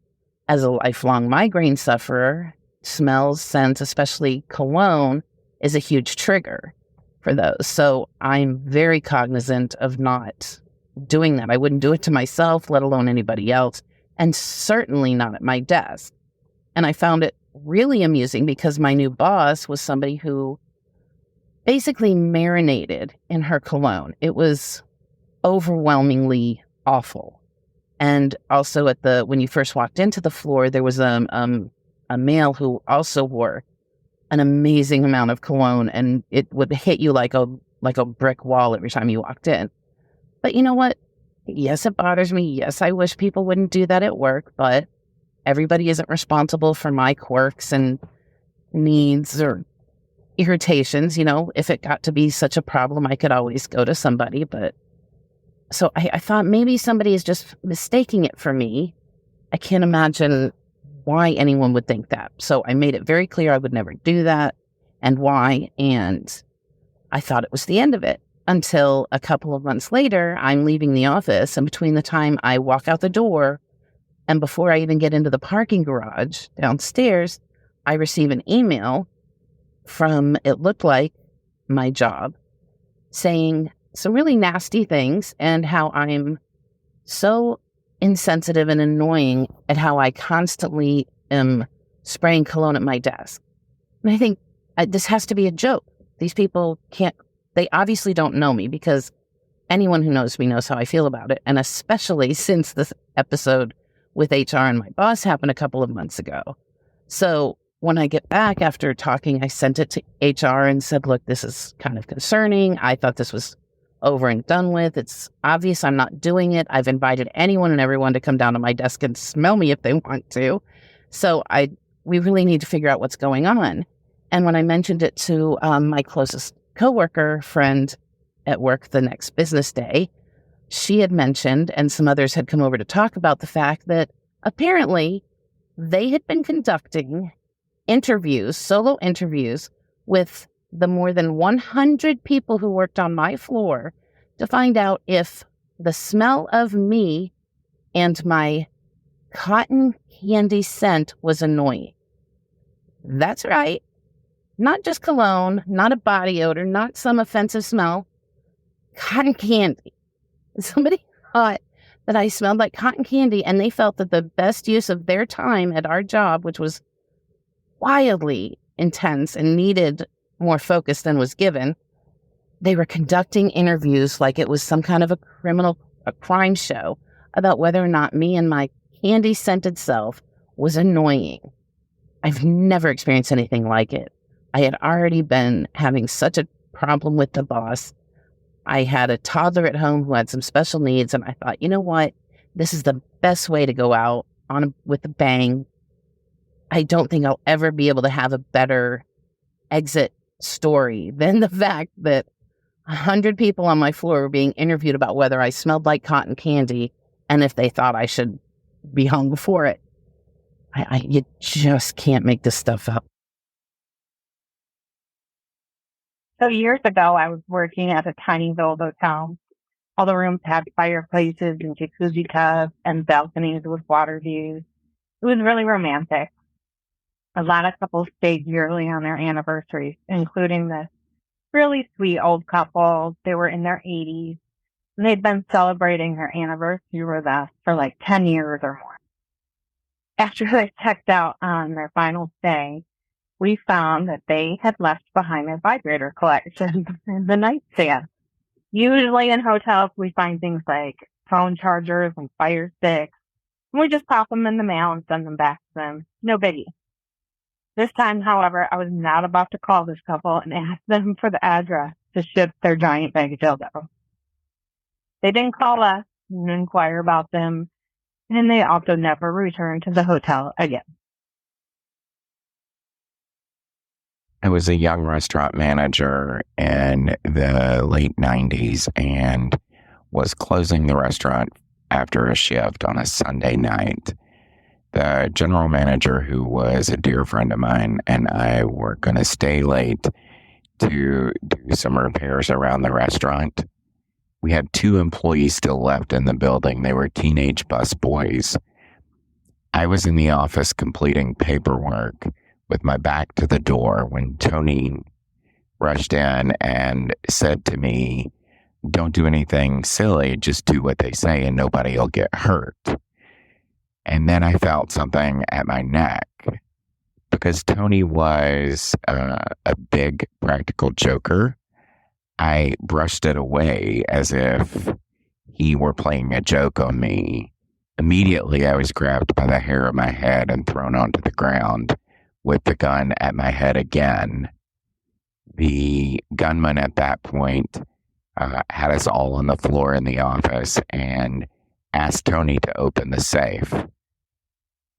as a lifelong migraine sufferer, smells, scents, especially cologne, is a huge trigger for those. So I'm very cognizant of not doing that. I wouldn't do it to myself, let alone anybody else, and certainly not at my desk. And I found it really amusing because my new boss was somebody who basically marinated in her cologne. It was overwhelmingly awful. And also when you first walked into the floor, there was a male who also wore an amazing amount of cologne, and it would hit you like a brick wall every time you walked in. But you know what? Yes, it bothers me. Yes, I wish people wouldn't do that at work, but everybody isn't responsible for my quirks and needs or irritations. If it got to be such a problem, I could always go to somebody. But so I thought maybe somebody is just mistaking it for me. I can't imagine why anyone would think that. So I made it very clear I would never do that and why. And I thought it was the end of it until a couple of months later, I'm leaving the office. And between the time I walk out the door and before I even get into the parking garage downstairs, I receive an email from, it looked like, my job saying some really nasty things and how I'm so insensitive and annoying at how I constantly am spraying cologne at my desk. And I think this has to be a joke. These people they obviously don't know me because anyone who knows me knows how I feel about it. And especially since this episode with HR and my boss happened a couple of months ago. So when I get back after talking, I sent it to HR and said, look, this is kind of concerning. I thought this was over and done with. It's obvious I'm not doing it. I've invited anyone and everyone to come down to my desk and smell me if they want to. So we really need to figure out what's going on. And when I mentioned it to my closest coworker friend at work the next business day, she had mentioned, and some others had come over to talk about the fact that apparently they had been conducting interviews, solo interviews, with the more than 100 people who worked on my floor to find out if the smell of me and my cotton candy scent was annoying. That's right. Not just cologne, not a body odor, not some offensive smell. Cotton candy. Somebody thought that I smelled like cotton candy, and they felt that the best use of their time at our job, which was wildly intense and needed more focus than was given, they were conducting interviews like it was some kind of a crime show about whether or not me and my candy-scented self was annoying. I've never experienced anything like it. I had already been having such a problem with the boss. I had a toddler at home who had some special needs, and I thought, you know what? This is the best way to go out with a bang. I don't think I'll ever be able to have a better exit story than the fact that 100 people on my floor were being interviewed about whether I smelled like cotton candy and if they thought I should be hung for it. You just can't make this stuff up. So years ago, I was working at a tiny little hotel. All the rooms had fireplaces and jacuzzi tubs and balconies with water views. It was really romantic. A lot of couples stayed yearly on their anniversaries, including this really sweet old couple. They were in their 80s, and they'd been celebrating their anniversary with us for like 10 years or more. After they checked out on their final stay, we found that they had left behind their vibrator collection in the nightstand. Usually in hotels, we find things like phone chargers and fire sticks, and we just pop them in the mail and send them back to them. No biggie. This time, however, I was not about to call this couple and ask them for the address to ship their giant bag of dildo. They didn't call us and inquire about them, and they also never returned to the hotel again. I was a young restaurant manager in the late 90s and was closing the restaurant after a shift on a Sunday night. The general manager, who was a dear friend of mine, and I were going to stay late to do some repairs around the restaurant. We had 2 employees still left in the building. They were teenage busboys. I was in the office completing paperwork with my back to the door when Tony rushed in and said to me, "Don't do anything silly, just do what they say and nobody will get hurt." And then I felt something at my neck because Tony was a big practical joker. I brushed it away as if he were playing a joke on me. Immediately, I was grabbed by the hair of my head and thrown onto the ground with the gun at my head again. The gunman at that point had us all on the floor in the office and asked Tony to open the safe.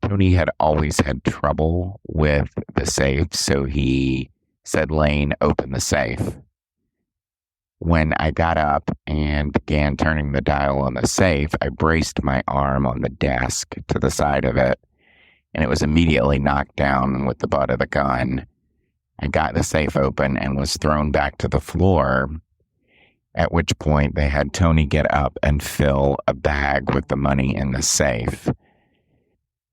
Tony had always had trouble with the safe, so he said, "Lane, open the safe." When I got up and began turning the dial on the safe, I braced my arm on the desk to the side of it, and it was immediately knocked down with the butt of the gun. I got the safe open and was thrown back to the floor, at which point they had Tony get up and fill a bag with the money in the safe.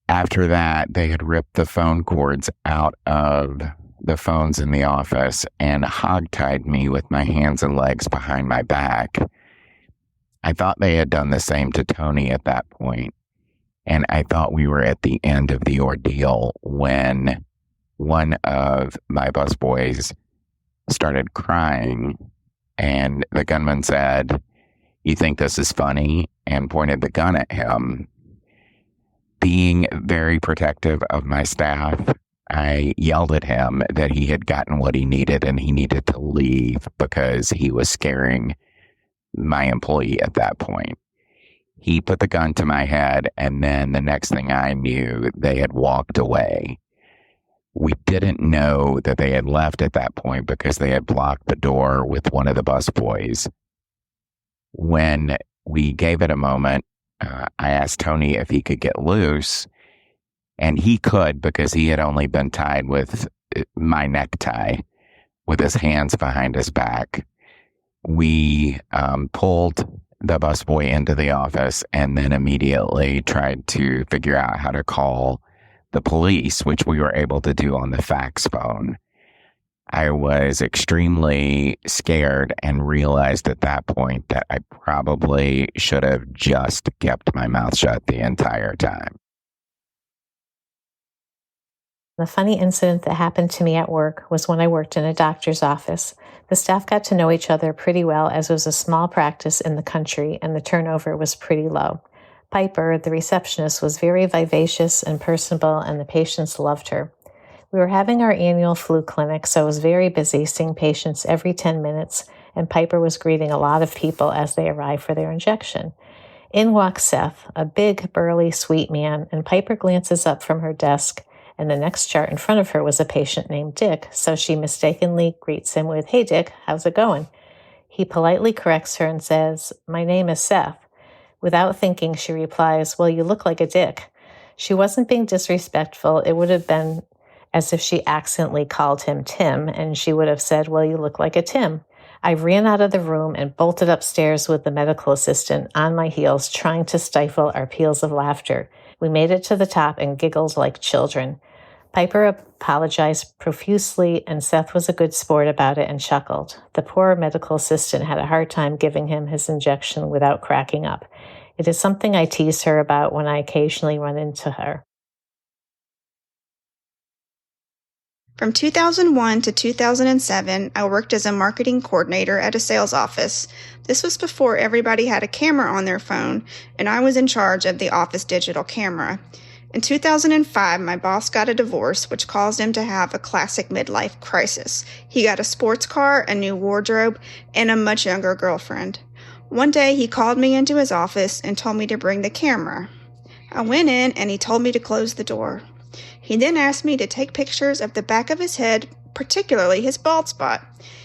After that, they had ripped the phone cords out of the phones in the office and hogtied me with my hands and legs behind my back. I thought they had done the same to Tony at that point, and I thought we were at the end of the ordeal when one of my busboys started crying, and the gunman said, "You think this is funny?" and pointed the gun at him. Being very protective of my staff, I yelled at him that he had gotten what he needed and he needed to leave because he was scaring my employee at that point. He put the gun to my head, and then the next thing I knew, they had walked away. We didn't know that they had left at that point because they had blocked the door with one of the busboys. When we gave it a moment. I asked Tony if he could get loose, and he could because he had only been tied with my necktie with his hands behind his back. We pulled the busboy into the office and then immediately tried to figure out how to call the police, which we were able to do on the fax phone. I was extremely scared and realized at that point that I probably should have just kept my mouth shut the entire time. The funny incident that happened to me at work was when I worked in a doctor's office. The staff got to know each other pretty well as it was a small practice in the country and the turnover was pretty low. Piper, the receptionist, was very vivacious and personable, and the patients loved her. We were having our annual flu clinic, so I was very busy seeing patients every 10 minutes, and Piper was greeting a lot of people as they arrived for their injection. In walks Seth, a big, burly, sweet man, and Piper glances up from her desk, and the next chart in front of her was a patient named Dick, so she mistakenly greets him with, "Hey, Dick, how's it going?" He politely corrects her and says, "My name is Seth." Without thinking, she replies, "Well, you look like a dick." She wasn't being disrespectful. It would have been as if she accidentally called him Tim, and she would have said, "Well, you look like a Tim." I ran out of the room and bolted upstairs with the medical assistant on my heels, trying to stifle our peals of laughter. We made it to the top and giggled like children. Piper apologized profusely, and Seth was a good sport about it and chuckled. The poor medical assistant had a hard time giving him his injection without cracking up. It is something I tease her about when I occasionally run into her. From 2001 to 2007, I worked as a marketing coordinator at a sales office. This was before everybody had a camera on their phone, and I was in charge of the office digital camera. In 2005, my boss got a divorce, which caused him to have a classic midlife crisis. He got a sports car, a new wardrobe, and a much younger girlfriend. One day, he called me into his office and told me to bring the camera. I went in, and he told me to close the door. He then asked me to take pictures of the back of his head, particularly his bald spot.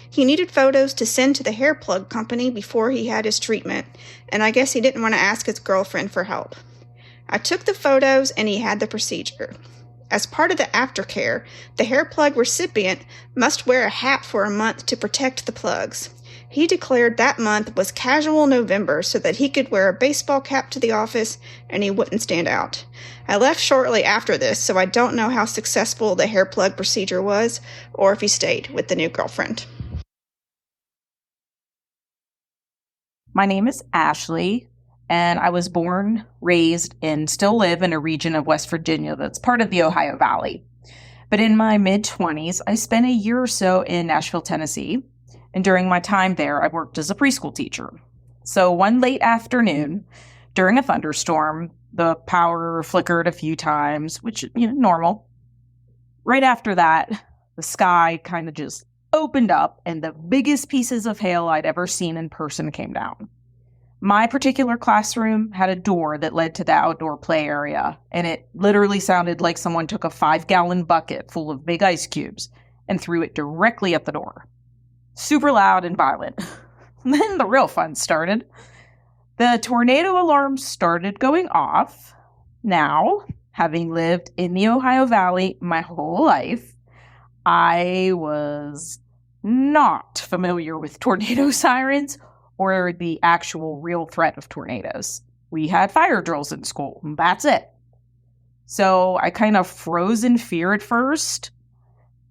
He needed photos to send to the hair plug company before he had his treatment, and I guess he didn't want to ask his girlfriend for help. I took the photos, and he had the procedure. As part of the aftercare, the hair plug recipient must wear a hat for a month to protect the plugs. He declared that month was casual November so that he could wear a baseball cap to the office and he wouldn't stand out. I left shortly after this, so I don't know how successful the hair plug procedure was or if he stayed with the new girlfriend. My name is Ashley, and I was born, raised, and still live in a region of West Virginia that's part of the Ohio Valley. But in my mid-20s, I spent a year or so in Nashville, Tennessee. And during my time there, I worked as a preschool teacher. So one late afternoon, during a thunderstorm, the power flickered a few times, which, normal. Right after that, the sky kind of just opened up and the biggest pieces of hail I'd ever seen in person came down. My particular classroom had a door that led to the outdoor play area, and it literally sounded like someone took a 5-gallon bucket full of big ice cubes and threw it directly at the door. Super loud and violent. Then the real fun started. The tornado alarm started going off. Now, having lived in the Ohio Valley my whole life, I was not familiar with tornado sirens or the actual real threat of tornadoes. We had fire drills in school, and that's it. So I kind of froze in fear at first.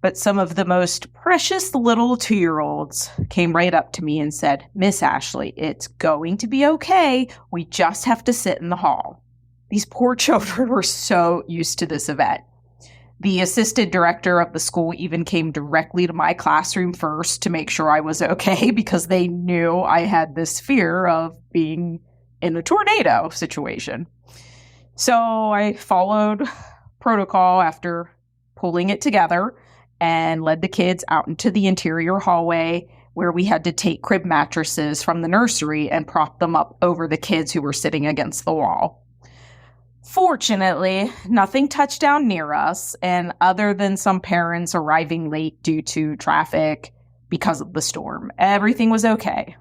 But some of the most precious little 2-year-olds came right up to me and said, "Miss Ashley, it's going to be okay. We just have to sit in the hall." These poor children were so used to this event. The assistant director of the school even came directly to my classroom first to make sure I was okay because they knew I had this fear of being in a tornado situation. So I followed protocol after pulling it together and led the kids out into the interior hallway where we had to take crib mattresses from the nursery and prop them up over the kids who were sitting against the wall. Fortunately, nothing touched down near us, and other than some parents arriving late due to traffic because of the storm, everything was okay.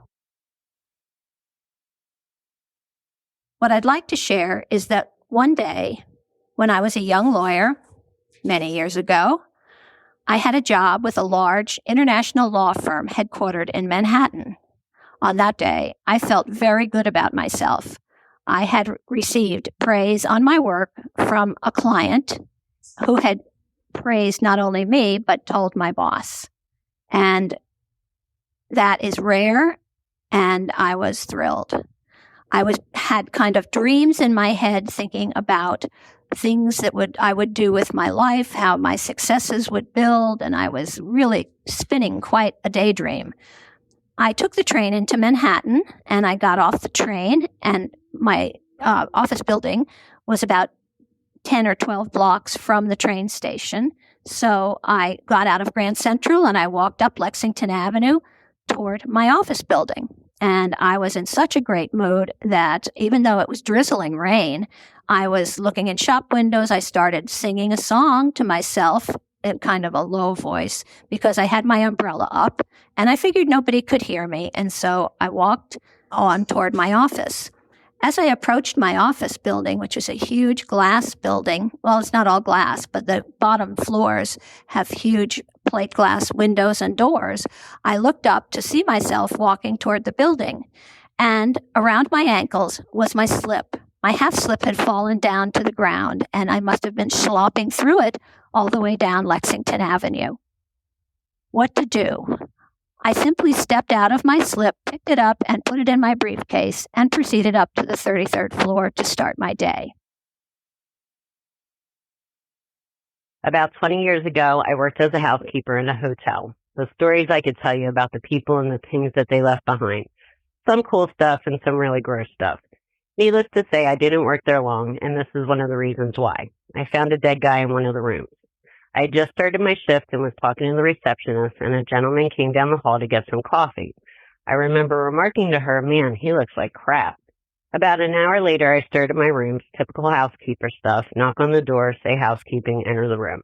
What I'd like to share is that one day, when I was a young lawyer, many years ago, I had a job with a large international law firm headquartered in Manhattan. On that day, I felt very good about myself. I had received praise on my work from a client who had praised not only me, but told my boss. And that is rare, and I was thrilled. Had kind of dreams in my head thinking about things that I would do with my life, how my successes would build, and I was really spinning quite a daydream. I took the train into Manhattan, and I got off the train, and my office building was about 10 or 12 blocks from the train station. So I got out of Grand Central, and I walked up Lexington Avenue toward my office building. And I was in such a great mood that even though it was drizzling rain, I was looking in shop windows. I started singing a song to myself in kind of a low voice because I had my umbrella up and I figured nobody could hear me. And so I walked on toward my office. As I approached my office building, which is a huge glass building, well, it's not all glass, but the bottom floors have huge plate glass windows and doors, I looked up to see myself walking toward the building. And around my ankles was my slip. My half slip had fallen down to the ground, and I must have been slopping through it all the way down Lexington Avenue. What to do? I simply stepped out of my slip, picked it up, and put it in my briefcase, and proceeded up to the 33rd floor to start my day. About 20 years ago, I worked as a housekeeper in a hotel. The stories I could tell you about the people and the things that they left behind. Some cool stuff and some really gross stuff. Needless to say, I didn't work there long, and this is one of the reasons why. I found a dead guy in one of the rooms. I had just started my shift and was talking to the receptionist, and a gentleman came down the hall to get some coffee. I remember remarking to her, "Man, he looks like crap." About an hour later, I stirred in my room, typical housekeeper stuff, knock on the door, say housekeeping, enter the room.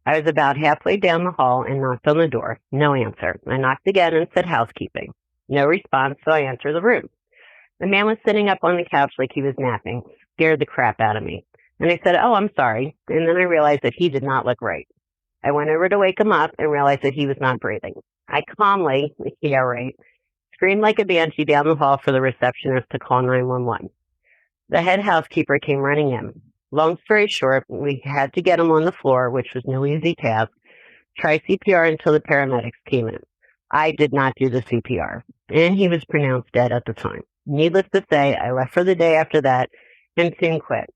I was about halfway down the hall and knocked on the door. No answer. I knocked again and said housekeeping. No response, so I entered the room. The man was sitting up on the couch like he was napping. Scared the crap out of me. And I said, "Oh, I'm sorry." And then I realized that he did not look right. I went over to wake him up and realized that he was not breathing. I calmly, yeah, right, screamed like a banshee down the hall for the receptionist to call 911. The head housekeeper came running in. Long story short, we had to get him on the floor, which was no easy task, try CPR until the paramedics came in. I did not do the CPR, and he was pronounced dead at the time. Needless to say, I left for the day after that and soon quit.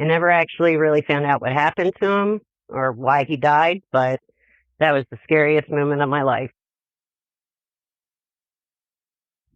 I never actually really found out what happened to him or why he died, but that was the scariest moment of my life.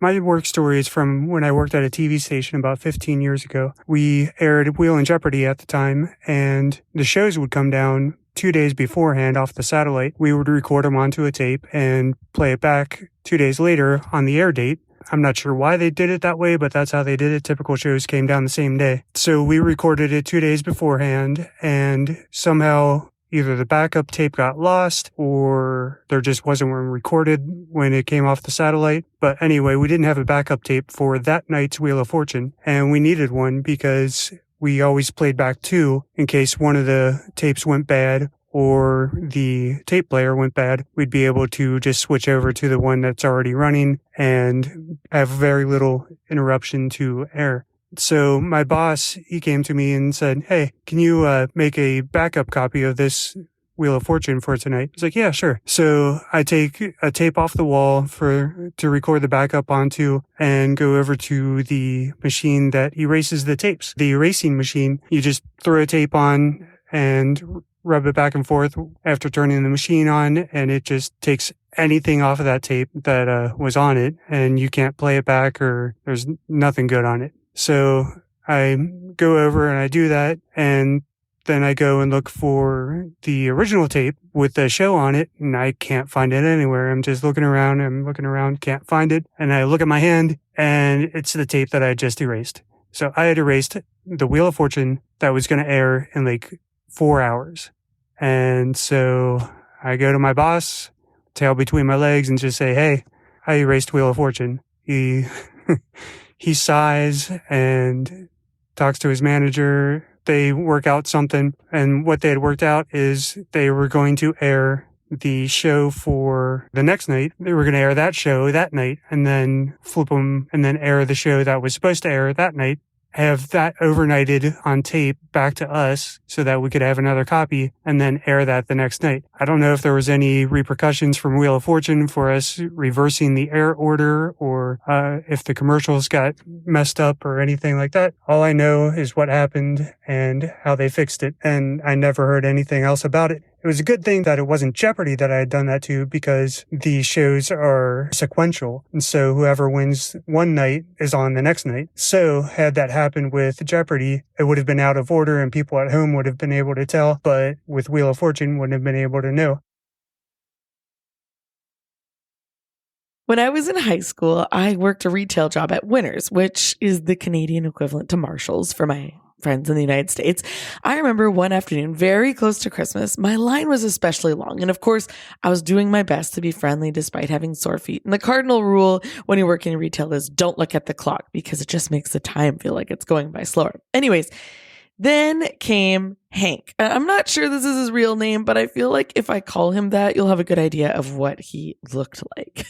My work story is from when I worked at a TV station about 15 years ago. We aired Wheel and Jeopardy at the time, and the shows would come down 2 days beforehand off the satellite. We would record them onto a tape and play it back 2 days later on the air date. I'm not sure why they did it that way, but that's how they did it. Typical shows came down the same day. So we recorded it 2 days beforehand, and somehow either the backup tape got lost or there just wasn't one recorded when it came off the satellite. But anyway, we didn't have a backup tape for that night's Wheel of Fortune, and we needed one because we always played back two in case one of the tapes went bad or the tape player went bad. We'd be able to just switch over to the one that's already running and have very little interruption to air. So my boss, he came to me and said, "Hey, can you make a backup copy of this Wheel of Fortune for tonight?" I was like, "Yeah, sure." So I take a tape off the wall to record the backup onto and go over to the machine that erases the tapes. The erasing machine, you just throw a tape on and rub it back and forth after turning the machine on, and it just takes anything off of that tape that was on it, and you can't play it back or there's nothing good on it. So I go over and I do that, and then I go and look for the original tape with the show on it, and I can't find it anywhere. I'm just looking around, can't find it. And I look at my hand, and it's the tape that I just erased. So I had erased the Wheel of Fortune that was going to air in like 4 hours. And so I go to my boss, tail between my legs, and just say, "Hey, I erased Wheel of Fortune." He sighs and talks to his manager. They work out something. And what they had worked out is they were going to air the show for the next night. They were going to air that show that night and then flip them and then air the show that was supposed to air that night, have that overnighted on tape back to us so that we could have another copy and then air that the next night. I don't know if there was any repercussions from Wheel of Fortune for us reversing the air order or if the commercials got messed up or anything like that. All I know is what happened and how they fixed it, and I never heard anything else about it. It was a good thing that it wasn't Jeopardy that I had done that to, because the shows are sequential. And so whoever wins one night is on the next night. So had that happened with Jeopardy, it would have been out of order and people at home would have been able to tell. But with Wheel of Fortune, wouldn't have been able to know. When I was in high school, I worked a retail job at Winners, which is the Canadian equivalent to Marshall's for my friends in the United States. I remember one afternoon, very close to Christmas, my line was especially long. And of course, I was doing my best to be friendly despite having sore feet. And the cardinal rule when you're working in retail is don't look at the clock because it just makes the time feel like it's going by slower. Anyways, then came Hank. I'm not sure this is his real name, but I feel like if I call him that, you'll have a good idea of what he looked like.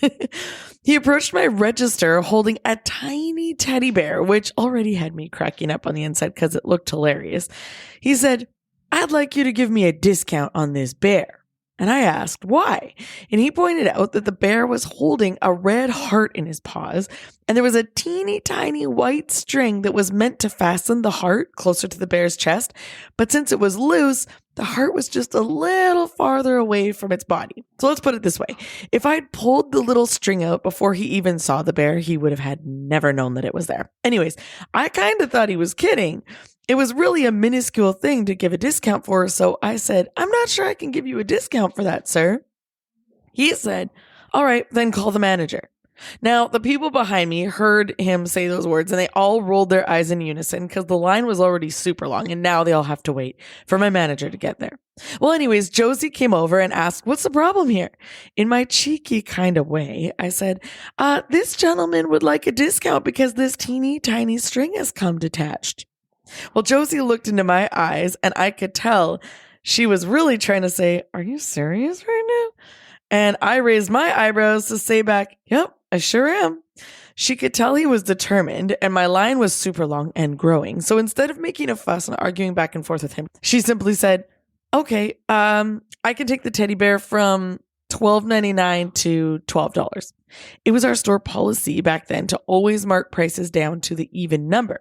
He approached my register holding a tiny teddy bear, which already had me cracking up on the inside because it looked hilarious. He said, "I'd like you to give me a discount on this bear." And I asked why. And he pointed out that the bear was holding a red heart in his paws, and there was a teeny tiny white string that was meant to fasten the heart closer to the bear's chest. But since it was loose, the heart was just a little farther away from its body. So let's put it this way. If I'd pulled the little string out before he even saw the bear, he would have had never known that it was there. Anyways, I kind of thought he was kidding. It was really a minuscule thing to give a discount for, so I said, "I'm not sure I can give you a discount for that, sir." He said, "All right, then call the manager." Now, the people behind me heard him say those words, and they all rolled their eyes in unison because the line was already super long, and now they all have to wait for my manager to get there. Well, anyways, Josie came over and asked, "What's the problem here?" In my cheeky kind of way, I said, "This gentleman would like a discount because this teeny tiny string has come detached." Well, Josie looked into my eyes, and I could tell she was really trying to say, "Are you serious right now?" And I raised my eyebrows to say back, "Yep, I sure am." She could tell he was determined, and my line was super long and growing. So instead of making a fuss and arguing back and forth with him, she simply said, "Okay, I can take the teddy bear from $12.99 to $12. It was our store policy back then to always mark prices down to the even number.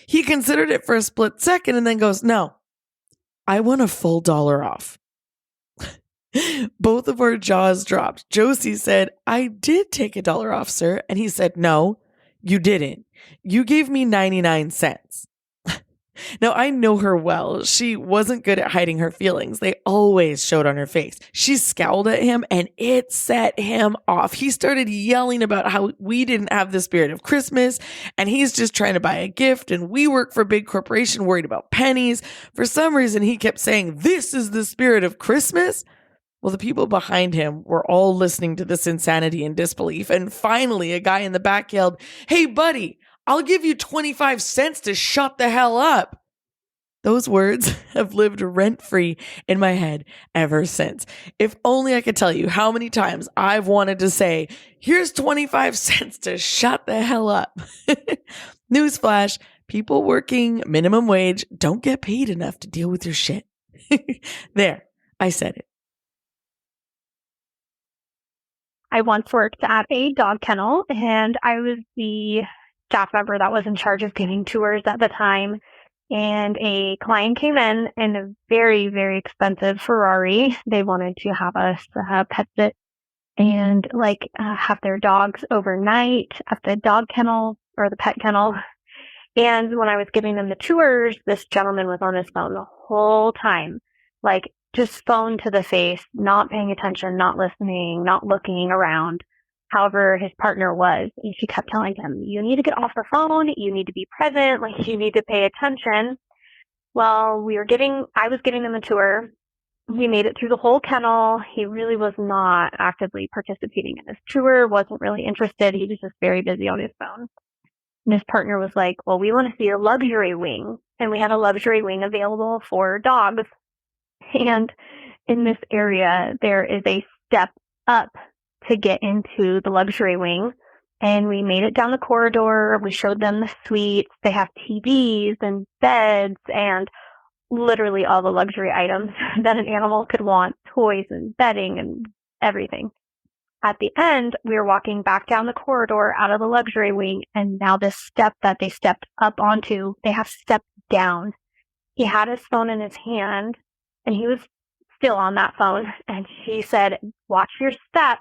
He considered it for a split second and then goes, "No, I want a full $1 off." Both of our jaws dropped. Josie said, "I did take $1 off, sir." And he said, "No, you didn't. You gave me 99 cents. Now, I know her well. She wasn't good at hiding her feelings. They always showed on her face. She scowled at him and it set him off. He started yelling about how we didn't have the spirit of Christmas and he's just trying to buy a gift and we work for a big corporation worried about pennies. For some reason, he kept saying, "This is the spirit of Christmas." Well, the people behind him were all listening to this insanity and disbelief. And finally, a guy in the back yelled, "Hey, buddy, I'll give you 25 cents to shut the hell up." Those words have lived rent-free in my head ever since. If only I could tell you how many times I've wanted to say, "Here's 25 cents to shut the hell up." Newsflash, people working minimum wage don't get paid enough to deal with your shit. There, I said it. I once worked at a dog kennel, and I was the staff member that was in charge of giving tours at the time. And a client came in a very, very expensive Ferrari. They wanted to have us pet sit and have their dogs overnight at the dog kennel or the pet kennel. And when I was giving them the tours, this gentleman was on his phone the whole time, just phone to the face, not paying attention, not listening, not looking around. However, his partner was, and she kept telling him, "You need to get off the phone. You need to be present. You need to pay attention." Well, I was giving him the tour. We made it through the whole kennel. He really was not actively participating in this tour, wasn't really interested. He was just very busy on his phone. And his partner was like, well, we want to see a luxury wing. And we had a luxury wing available for dogs. And in this area, there is a step up to get into the luxury wing. And we made it down the corridor. We showed them the suites. They have TVs and beds and literally all the luxury items that an animal could want, toys and bedding and everything. At the end, we were walking back down the corridor out of the luxury wing, and now this step that they stepped up onto, they have stepped down. He had his phone in his hand, and he was still on that phone, and he said, watch your step.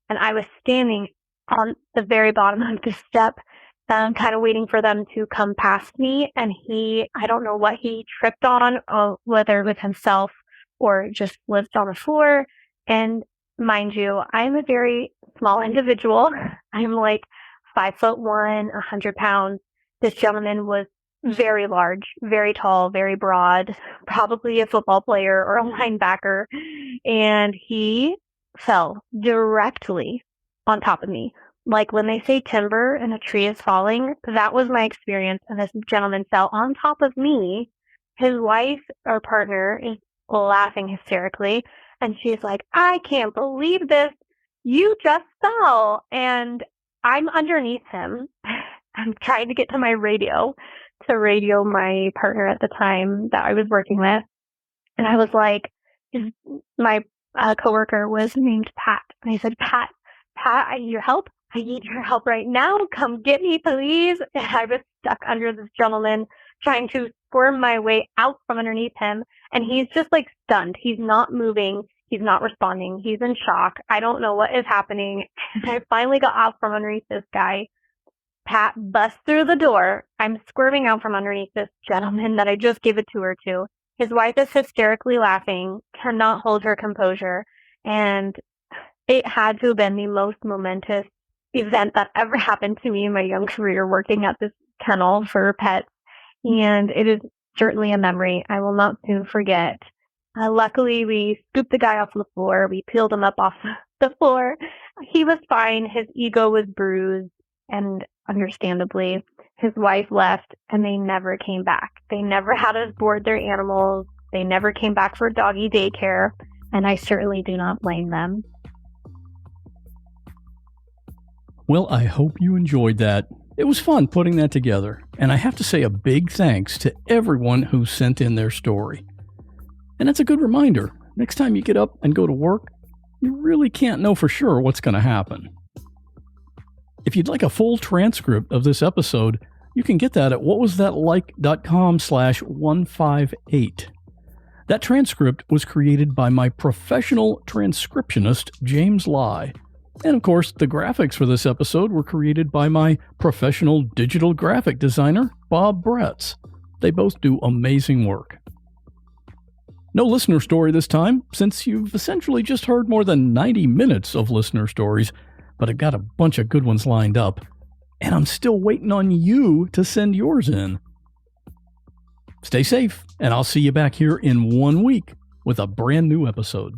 And I was standing on the very bottom of the step, kind of waiting for them to come past me, and I don't know what he tripped on, whether it was himself or just lived on the floor. And mind you, I'm a very small individual. I'm like 5'1", 100 pounds. This gentleman was very large, very tall, very broad, probably a football player or a linebacker. And he fell directly on top of me. Like when they say timber and a tree is falling, that was my experience. And this gentleman fell on top of me. His wife or partner is laughing hysterically. And she's like, I can't believe this. You just fell. And I'm underneath him. I'm trying to get to my radio to radio my partner at the time that I was working with. And I was like, my coworker was named Pat. And I said, Pat, I need your help. I need your help right now. Come get me, please. And I was stuck under this gentleman trying to squirm my way out from underneath him. And he's just like stunned. He's not moving. He's not responding. He's in shock. I don't know what is happening. And I finally got out from underneath this guy. Pat busts through the door. I'm squirming out from underneath this gentleman that I just gave a tour to. His wife is hysterically laughing, cannot hold her composure. And it had to have been the most momentous event that ever happened to me in my young career working at this kennel for pets. And it is certainly a memory I will not soon forget. Luckily, we scooped the guy off the floor. We peeled him up off the floor. He was fine. His ego was bruised. And understandably, his wife left and they never came back. They never had us board their animals. They never came back for doggy daycare. And I certainly do not blame them. Well, I hope you enjoyed that. It was fun putting that together. And I have to say a big thanks to everyone who sent in their story. And it's a good reminder. Next time you get up and go to work, you really can't know for sure what's going to happen. If you'd like a full transcript of this episode, you can get that at whatwasthatlike.com/158. That transcript was created by my professional transcriptionist, James Lai. And of course, the graphics for this episode were created by my professional digital graphic designer, Bob Bretz. They both do amazing work. No listener story this time, since you've essentially just heard more than 90 minutes of listener stories, but I've got a bunch of good ones lined up, and I'm still waiting on you to send yours in. Stay safe, and I'll see you back here in 1 week with a brand new episode.